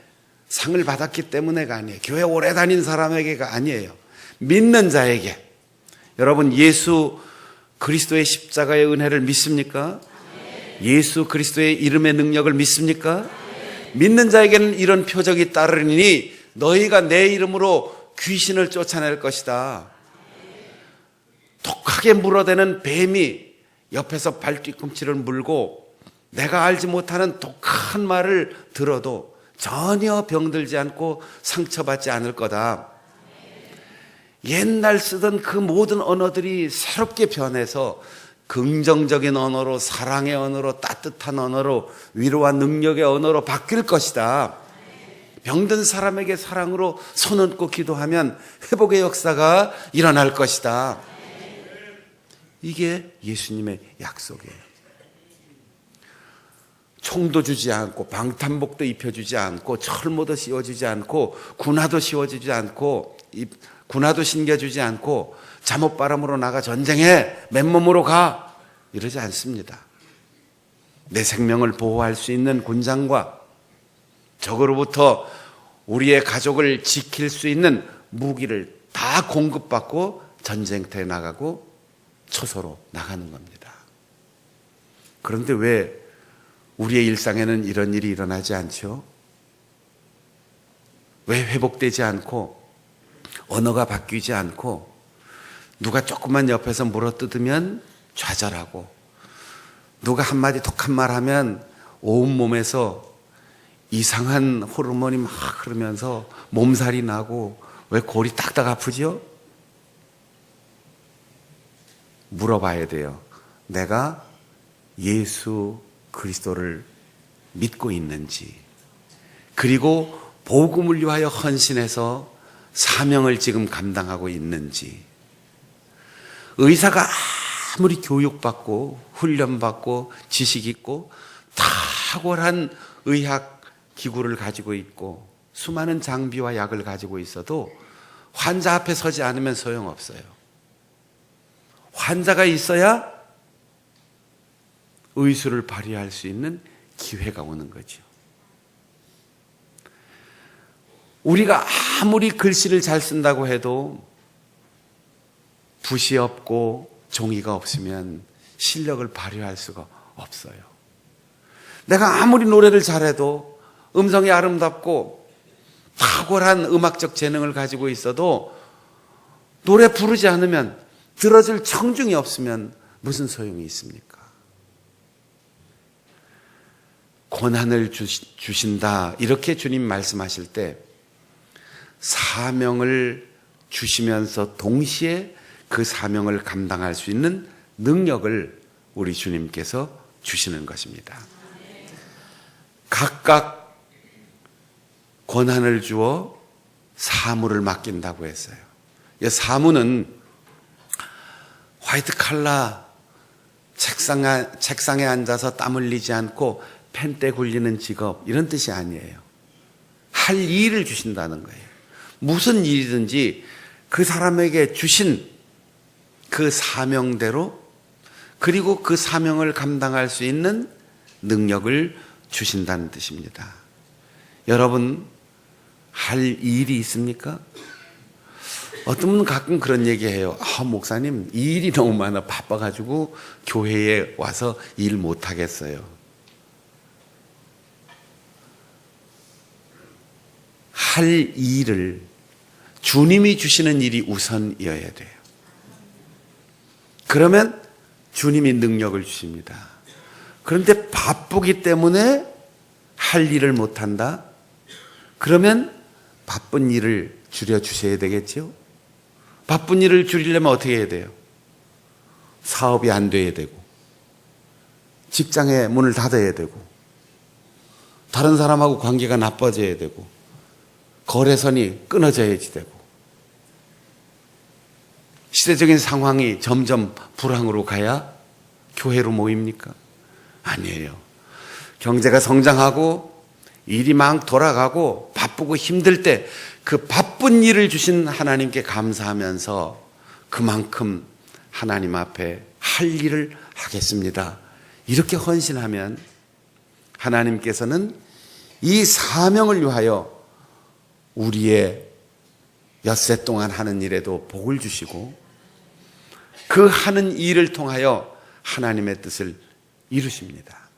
S3: 상을 받았기 때문에가 아니에요. 교회 오래 다닌 사람에게가 아니에요. 믿는 자에게. 여러분, 예수 그리스도의 십자가의 은혜를 믿습니까? 예수 그리스도의 이름의 능력을 믿습니까? 믿는 자에게는 이런 표적이 따르니 너희가 내 이름으로 귀신을 쫓아낼 것이다. 독하게 물어대는 뱀이 옆에서 발뒤꿈치를 물고 내가 알지 못하는 독한 말을 들어도 전혀 병들지 않고 상처받지 않을 거다. 옛날 쓰던 그 모든 언어들이 새롭게 변해서 긍정적인 언어로, 사랑의 언어로, 따뜻한 언어로, 위로와 능력의 언어로 바뀔 것이다. 병든 사람에게 사랑으로 손 얹고 기도하면 회복의 역사가 일어날 것이다. 이게 예수님의 약속이에요. 총도 주지 않고 방탄복도 입혀주지 않고 철모도 씌워주지 않고 군화도 씌워주지 않고 군화도 신겨주지 않고 잠옷바람으로 나가 전쟁에 맨몸으로 가 이러지 않습니다. 내 생명을 보호할 수 있는 군장과 적으로부터 우리의 가족을 지킬 수 있는 무기를 다 공급받고 전쟁터에 나가고 초소로 나가는 겁니다. 그런데 왜 우리의 일상에는 이런 일이 일어나지 않죠? 왜 회복되지 않고 언어가 바뀌지 않고 누가 조금만 옆에서 물어뜯으면 좌절하고 누가 한마디 독한 말 하면 온몸에서 이상한 호르몬이 막 흐르면서 몸살이 나고 왜 골이 딱딱 아프죠? 물어봐야 돼요. 내가 예수 그리스도를 믿고 있는지, 그리고 복음을 위하여 헌신해서 사명을 지금 감당하고 있는지. 의사가 아무리 교육받고 훈련받고 지식 있고 탁월한 의학 기구를 가지고 있고 수많은 장비와 약을 가지고 있어도 환자 앞에 서지 않으면 소용없어요. 환자가 있어야 의술을 발휘할 수 있는 기회가 오는 거죠. 우리가 아무리 글씨를 잘 쓴다고 해도 붓이 없고 종이가 없으면 실력을 발휘할 수가 없어요. 내가 아무리 노래를 잘해도 음성이 아름답고 탁월한 음악적 재능을 가지고 있어도 노래 부르지 않으면 들어줄 청중이 없으면 무슨 소용이 있습니까? 고난을 주신다 이렇게 주님 말씀하실 때 사명을 주시면서 동시에 그 사명을 감당할 수 있는 능력을 우리 주님께서 주시는 것입니다. 각각 권한을 주어 사무를 맡긴다고 했어요. 이 사무는 화이트 칼라 책상에 앉아서 땀 흘리지 않고 펜대 굴리는 직업 이런 뜻이 아니에요. 할 일을 주신다는 거예요. 무슨 일이든지 그 사람에게 주신 그 사명대로 그리고 그 사명을 감당할 수 있는 능력을 주신다는 뜻입니다. 여러분 할 일이 있습니까? 어떤 분은 가끔 그런 얘기해요. 목사님 일이 너무 많아 바빠가지고 교회에 와서 일 못하겠어요. 할 일을 주님이 주시는 일이 우선이어야 돼요. 그러면 주님이 능력을 주십니다. 그런데 바쁘기 때문에 할 일을 못한다? 그러면 바쁜 일을 줄여주셔야 되겠죠? 바쁜 일을 줄이려면 어떻게 해야 돼요? 사업이 안 돼야 되고 직장에 문을 닫아야 되고 다른 사람하고 관계가 나빠져야 되고 거래선이 끊어져야지 되고 시대적인 상황이 점점 불황으로 가야 교회로 모입니까? 아니에요. 경제가 성장하고 일이 막 돌아가고 바쁘고 힘들 때 그 바쁜 일을 주신 하나님께 감사하면서 그만큼 하나님 앞에 할 일을 하겠습니다. 이렇게 헌신하면 하나님께서는 이 사명을 위하여 우리의 엿새 동안 하는 일에도 복을 주시고 그 하는 일을 통하여 하나님의 뜻을 이루십니다.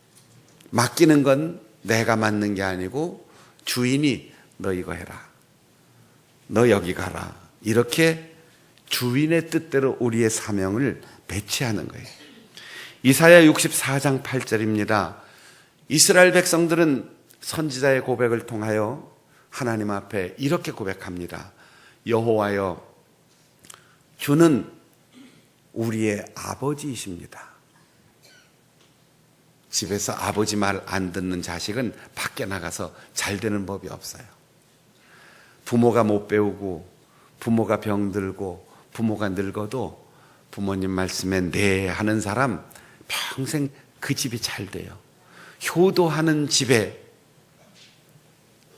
S3: 맡기는 건 내가 맡는 게 아니고 주인이 너 이거 해라, 너 여기 가라, 이렇게 주인의 뜻대로 우리의 사명을 배치하는 거예요. 이사야 64장 8절입니다. 이스라엘 백성들은 선지자의 고백을 통하여 하나님 앞에 이렇게 고백합니다. 여호와여, 주는 우리의 아버지이십니다. 집에서 아버지 말 안 듣는 자식은 밖에 나가서 잘 되는 법이 없어요. 부모가 못 배우고 부모가 병들고 부모가 늙어도 부모님 말씀에 네 하는 사람 평생 그 집이 잘 돼요. 효도하는 집에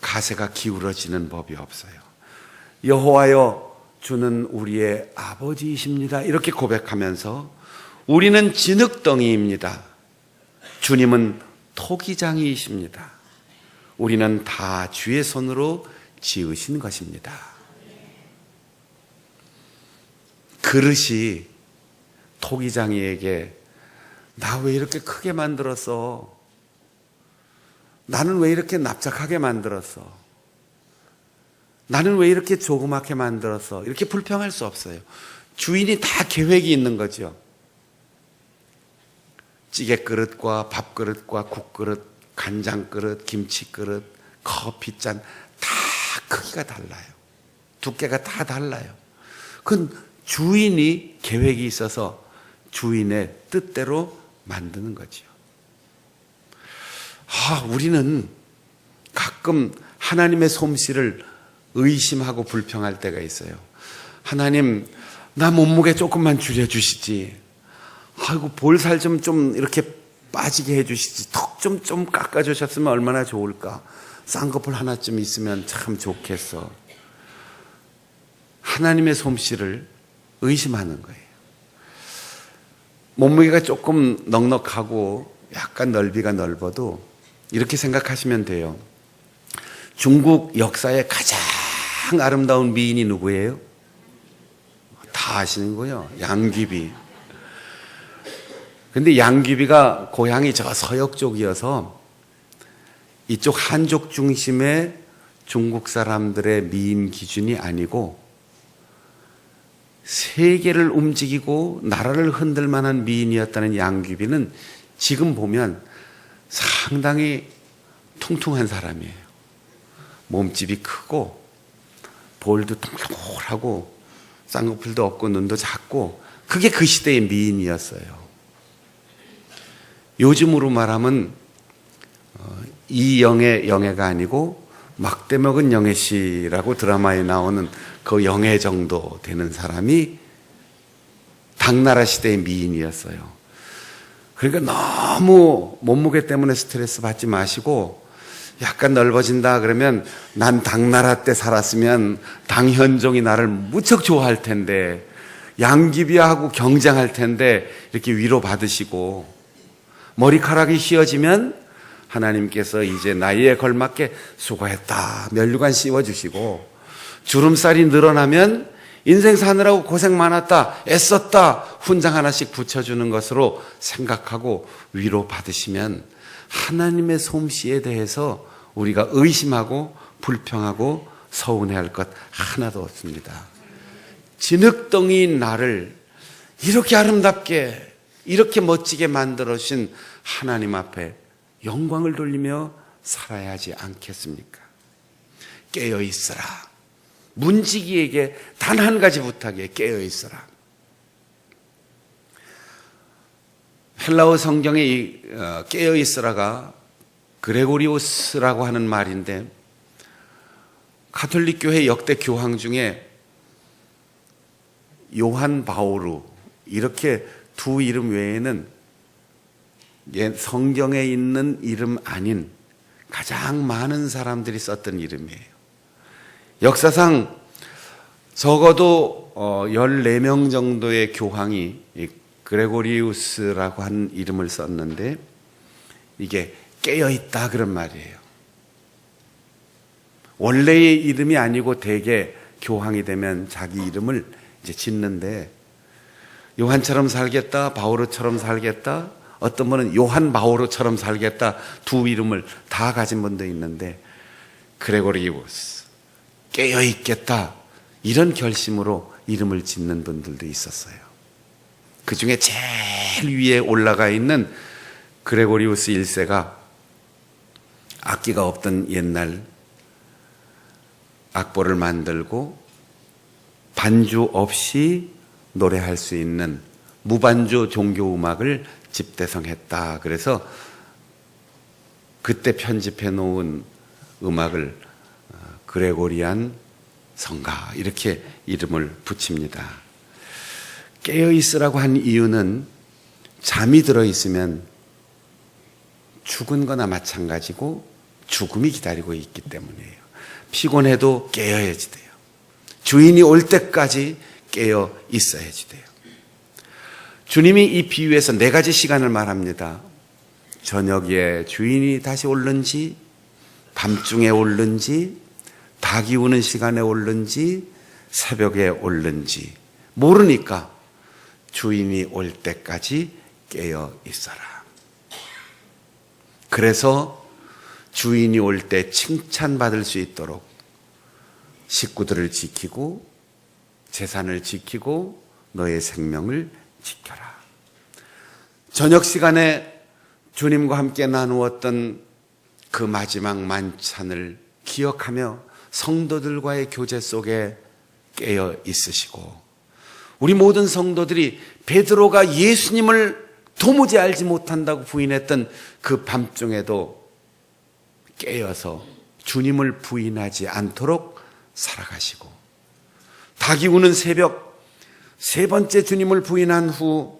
S3: 가세가 기울어지는 법이 없어요. 여호와여, 주는 우리의 아버지이십니다. 이렇게 고백하면서 우리는 진흙덩이입니다. 주님은 토기장이이십니다. 우리는 다 주의 손으로 지으신 것입니다. 그릇이 토기장이에게 나 왜 이렇게 크게 만들었어? 나는 왜 이렇게 납작하게 만들었어? 나는 왜 이렇게 조그맣게 만들었어? 이렇게 불평할 수 없어요. 주인이 다 계획이 있는 거죠. 찌개 그릇과 밥 그릇과 국 그릇, 간장 그릇, 김치 그릇, 커피잔 다 크기가 달라요. 두께가 다 달라요. 그건 주인이 계획이 있어서 주인의 뜻대로 만드는 거죠. 우리는 가끔 하나님의 솜씨를 의심하고 불평할 때가 있어요. 하나님, 나 몸무게 조금만 줄여주시지. 아이고, 볼살 좀 이렇게 빠지게 해주시지. 턱 좀 깎아주셨으면 얼마나 좋을까. 쌍꺼풀 하나쯤 있으면 참 좋겠어. 하나님의 솜씨를 의심하는 거예요. 몸무게가 조금 넉넉하고 약간 넓이가 넓어도 이렇게 생각하시면 돼요. 중국 역사의 가장 아름다운 미인이 누구예요? 다 아시는 거예요. 양귀비. 근데 양귀비가 고향이 저 서역 쪽이어서 이쪽 한족 중심의 중국 사람들의 미인 기준이 아니고 세계를 움직이고 나라를 흔들 만한 미인이었다는 양귀비는 지금 보면 상당히 퉁퉁한 사람이에요. 몸집이 크고 볼도 동글동글하고 쌍꺼풀도 없고 눈도 작고 그게 그 시대의 미인이었어요. 요즘으로 말하면 이영애 영애가 아니고 막대 먹은 영애 씨라고 드라마에 나오는 그 영애 정도 되는 사람이 당나라 시대의 미인이었어요. 그러니까 너무 몸무게 때문에 스트레스 받지 마시고 약간 넓어진다 그러면 난 당나라 때 살았으면 당현종이 나를 무척 좋아할 텐데 양귀비하고 경쟁할 텐데 이렇게 위로받으시고 머리카락이 휘어지면 하나님께서 이제 나이에 걸맞게 수고했다 면류관 씌워주시고 주름살이 늘어나면 인생 사느라고 고생 많았다 애썼다 훈장 하나씩 붙여주는 것으로 생각하고 위로받으시면 하나님의 솜씨에 대해서 우리가 의심하고 불평하고 서운해할 것 하나도 없습니다. 진흙덩이인 나를 이렇게 아름답게 이렇게 멋지게 만들어주신 하나님 앞에 영광을 돌리며 살아야 하지 않겠습니까? 깨어있으라. 문지기에게 단 한 가지 부탁이에요. 깨어있으라. 헬라어 성경에 이 깨어있으라가 그레고리오스라고 하는 말인데 가톨릭 교회 역대 교황 중에 요한 바오루 이렇게 두 이름 외에는 성경에 있는 이름 아닌 가장 많은 사람들이 썼던 이름이에요. 역사상 적어도 14명 정도의 교황이 그레고리우스라고 하는 이름을 썼는데 이게 깨어있다 그런 말이에요. 원래의 이름이 아니고 대개 교황이 되면 자기 이름을 이제 짓는데, 요한처럼 살겠다, 바오로처럼 살겠다, 어떤 분은 요한 바오로처럼 살겠다, 두 이름을 다 가진 분도 있는데, 그레고리우스, 깨어있겠다, 이런 결심으로 이름을 짓는 분들도 있었어요. 그 중에 제일 위에 올라가 있는 그레고리우스 1세가 악기가 없던 옛날 악보를 만들고 반주 없이 노래할 수 있는 무반주 종교음악을 집대성했다. 그래서 그때 편집해 놓은 음악을 그레고리안 성가, 이렇게 이름을 붙입니다. 깨어있으라고 한 이유는 잠이 들어있으면 죽은 거나 마찬가지고 죽음이 기다리고 있기 때문이에요. 피곤해도 깨어야지 돼요. 주인이 올 때까지 깨어 있어야지 돼요. 주님이 이 비유에서 4가지 시간을 말합니다. 저녁에 주인이 다시 올는지, 밤중에 올는지, 닭이 우는 시간에 올는지, 새벽에 올는지 모르니까 주인이 올 때까지 깨어 있어라. 그래서 주인이 올 때 칭찬받을 수 있도록 식구들을 지키고 재산을 지키고 너의 생명을 지켜라. 저녁 시간에 주님과 함께 나누었던 그 마지막 만찬을 기억하며 성도들과의 교제 속에 깨어 있으시고, 우리 모든 성도들이 베드로가 예수님을 도무지 알지 못한다고 부인했던 그 밤중에도 깨어서 주님을 부인하지 않도록 살아가시고, 닭이 우는 새벽 3번째 주님을 부인한 후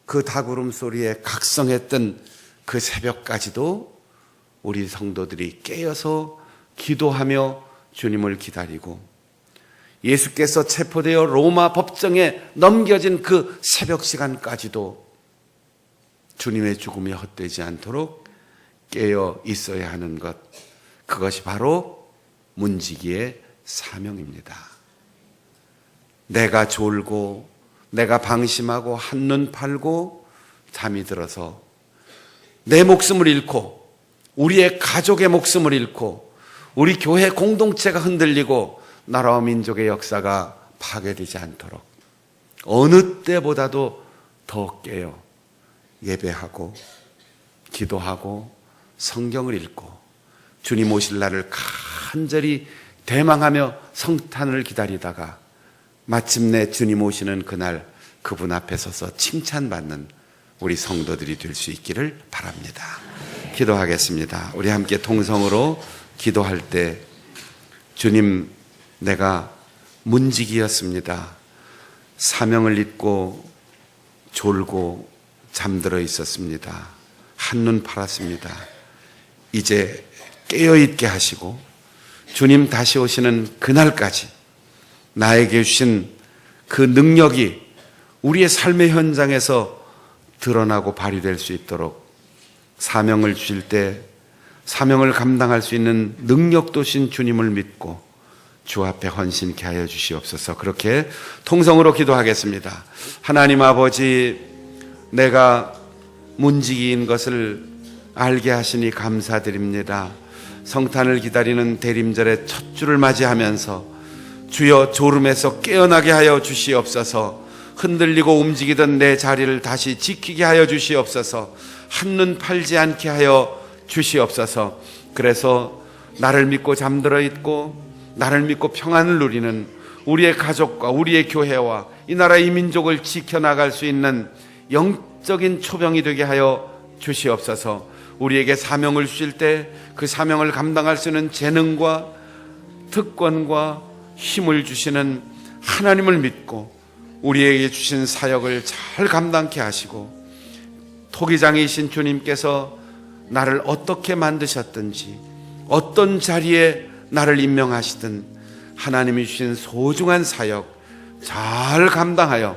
S3: 그 닭 울음소리에 각성했던 그 새벽까지도 우리 성도들이 깨어서 기도하며 주님을 기다리고, 예수께서 체포되어 로마 법정에 넘겨진 그 새벽 시간까지도 주님의 죽음이 헛되지 않도록 깨어 있어야 하는 것, 그것이 바로 문지기의 사명입니다. 내가 졸고 내가 방심하고 한눈 팔고 잠이 들어서 내 목숨을 잃고 우리의 가족의 목숨을 잃고 우리 교회 공동체가 흔들리고 나라와 민족의 역사가 파괴되지 않도록 어느 때보다도 더 깨어 예배하고 기도하고 성경을 읽고 주님 오실 날을 간절히 대망하며 성탄을 기다리다가 마침내 주님 오시는 그날 그분 앞에 서서 칭찬받는 우리 성도들이 될 수 있기를 바랍니다. 기도하겠습니다. 우리 함께 통성으로 기도할 때, 주님, 내가 문지기였습니다. 사명을 잊고 졸고 잠들어 있었습니다. 한눈 팔았습니다. 이제 깨어있게 하시고 주님 다시 오시는 그날까지 나에게 주신 그 능력이 우리의 삶의 현장에서 드러나고 발휘될 수 있도록 사명을 주실 때 사명을 감당할 수 있는 능력도 신 주님을 믿고 주 앞에 헌신케 하여 주시옵소서. 그렇게 통성으로 기도하겠습니다. 하나님 아버지, 내가 문지기인 것을 알게 하시니 감사드립니다. 성탄을 기다리는 대림절의 첫 주를 맞이하면서 주여 졸음에서 깨어나게 하여 주시옵소서. 흔들리고 움직이던 내 자리를 다시 지키게 하여 주시옵소서. 한눈 팔지 않게 하여 주시옵소서. 그래서 나를 믿고 잠들어 있고 나를 믿고 평안을 누리는 우리의 가족과 우리의 교회와 이 나라 이 민족을 지켜나갈 수 있는 영적인 초병이 되게 하여 주시옵소서. 우리에게 사명을 주실 때 그 사명을 감당할 수 있는 재능과 특권과 힘을 주시는 하나님을 믿고 우리에게 주신 사역을 잘 감당케 하시고, 토기장이신 주님께서 나를 어떻게 만드셨든지 어떤 자리에 나를 임명하시든 하나님이 주신 소중한 사역 잘 감당하여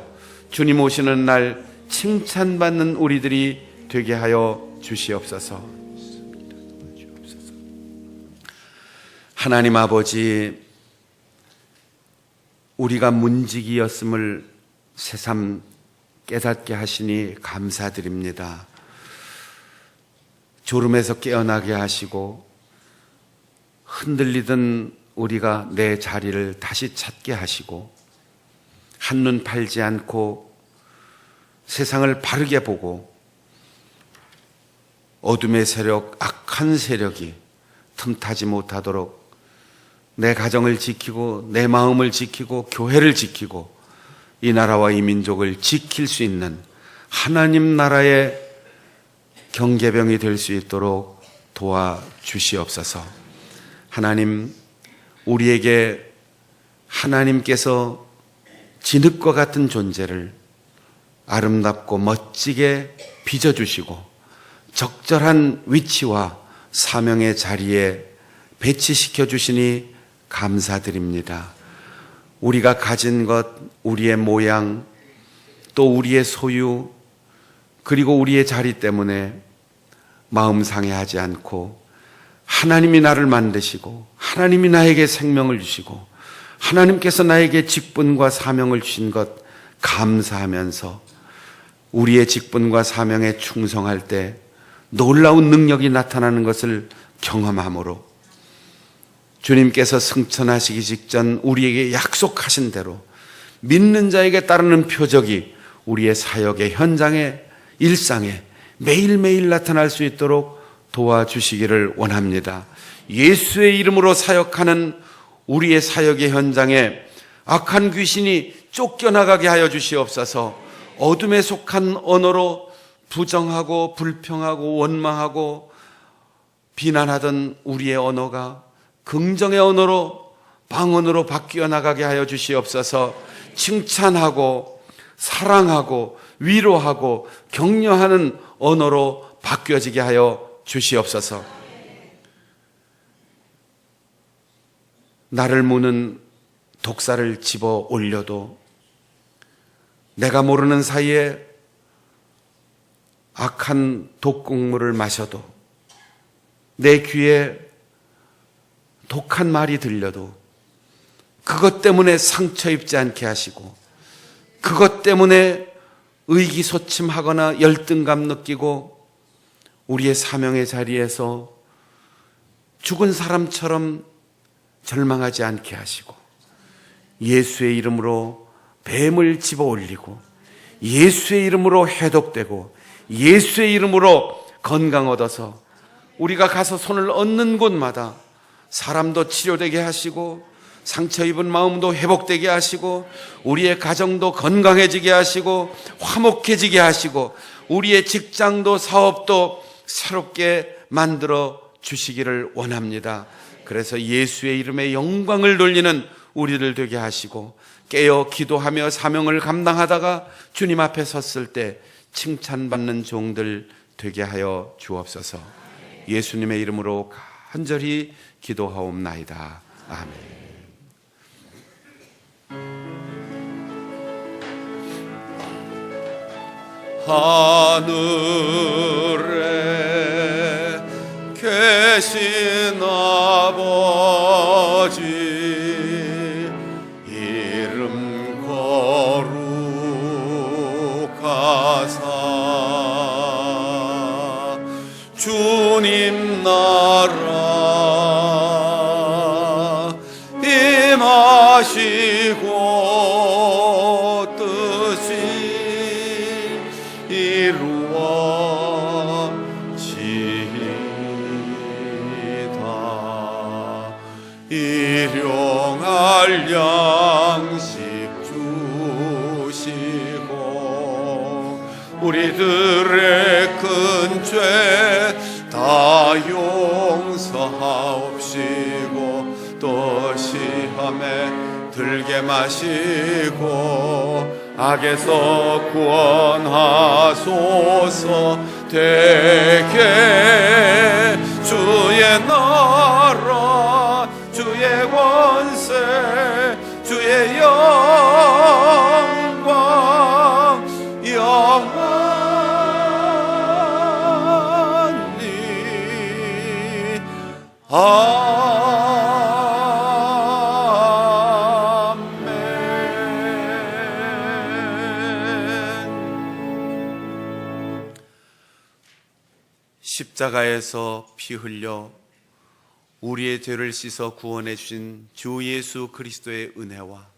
S3: 주님 오시는 날 칭찬받는 우리들이 되게 하여 주시옵소서. 하나님 아버지, 우리가 문지기였음을 새삼 깨닫게 하시니 감사드립니다. 졸음에서 깨어나게 하시고 흔들리던 우리가 내 자리를 다시 찾게 하시고 한눈 팔지 않고 세상을 바르게 보고 어둠의 세력, 악한 세력이 틈타지 못하도록 내 가정을 지키고 내 마음을 지키고 교회를 지키고 이 나라와 이 민족을 지킬 수 있는 하나님 나라의 경계병이 될 수 있도록 도와주시옵소서. 하나님, 우리에게 하나님께서 진흙과 같은 존재를 아름답고 멋지게 빚어주시고 적절한 위치와 사명의 자리에 배치시켜 주시니 감사드립니다. 우리가 가진 것, 우리의 모양, 또 우리의 소유, 그리고 우리의 자리 때문에 마음 상해하지 않고 하나님이 나를 만드시고 하나님이 나에게 생명을 주시고 하나님께서 나에게 직분과 사명을 주신 것 감사하면서 우리의 직분과 사명에 충성할 때 놀라운 능력이 나타나는 것을 경험함으로 주님께서 승천하시기 직전 우리에게 약속하신 대로 믿는 자에게 따르는 표적이 우리의 사역의 현장에, 일상에 매일매일 나타날 수 있도록 도와주시기를 원합니다. 예수의 이름으로 사역하는 우리의 사역의 현장에 악한 귀신이 쫓겨나가게 하여 주시옵소서. 어둠에 속한 언어로 부정하고 불평하고 원망하고 비난하던 우리의 언어가 긍정의 언어로, 방언으로 바뀌어 나가게 하여 주시옵소서. 칭찬하고 사랑하고 위로하고 격려하는 언어로 바뀌어지게 하여 주시옵소서. 나를 무는 독사를 집어 올려도 내가 모르는 사이에 악한 독국물을 마셔도 내 귀에 독한 말이 들려도 그것 때문에 상처 입지 않게 하시고 그것 때문에 의기소침하거나 열등감 느끼고 우리의 사명의 자리에서 죽은 사람처럼 절망하지 않게 하시고 예수의 이름으로 뱀을 집어 올리고 예수의 이름으로 해독되고 예수의 이름으로 건강 얻어서 우리가 가서 손을 얹는 곳마다 사람도 치료되게 하시고 상처 입은 마음도 회복되게 하시고 우리의 가정도 건강해지게 하시고 화목해지게 하시고 우리의 직장도 사업도 새롭게 만들어 주시기를 원합니다. 그래서 예수의 이름에 영광을 돌리는 우리들 되게 하시고 깨어 기도하며 사명을 감당하다가 주님 앞에 섰을 때 칭찬받는 종들 되게 하여 주옵소서. 예수님의 이름으로 간절히 기도하옵나이다. 아멘.
S6: 하늘에 계신 아버지 이름 거룩하사 주님 나라 임하시고 일용할 양식 주시고 우리들의 큰 죄 다 용서하옵시고 또 시험에 들게 마시고 악에서 구원하소서. 되게 주의 나라 주의 권세 주의 영광 영원히 아멘.
S3: 십자가에서 피 흘려 우리의 죄를 씻어 구원해 주신 주 예수 그리스도의 은혜와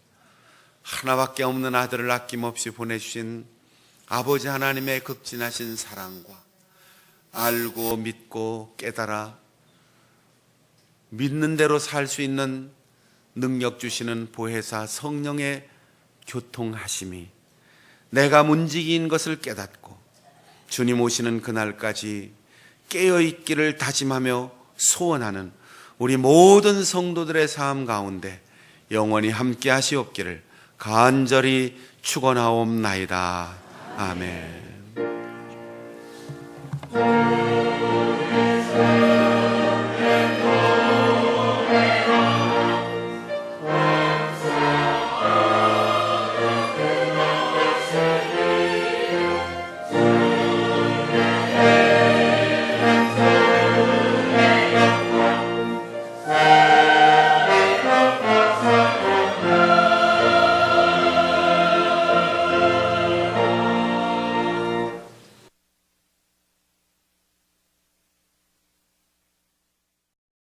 S3: 하나밖에 없는 아들을 아낌없이 보내주신 아버지 하나님의 극진하신 사랑과 알고 믿고 깨달아 믿는 대로 살 수 있는 능력 주시는 보혜사 성령의 교통하심이 내가 문지기인 것을 깨닫고 주님 오시는 그날까지 깨어있기를 다짐하며 소원하는 우리 모든 성도들의 삶 가운데 영원히 함께 하시옵기를 간절히 축원하옵나이다. 아멘.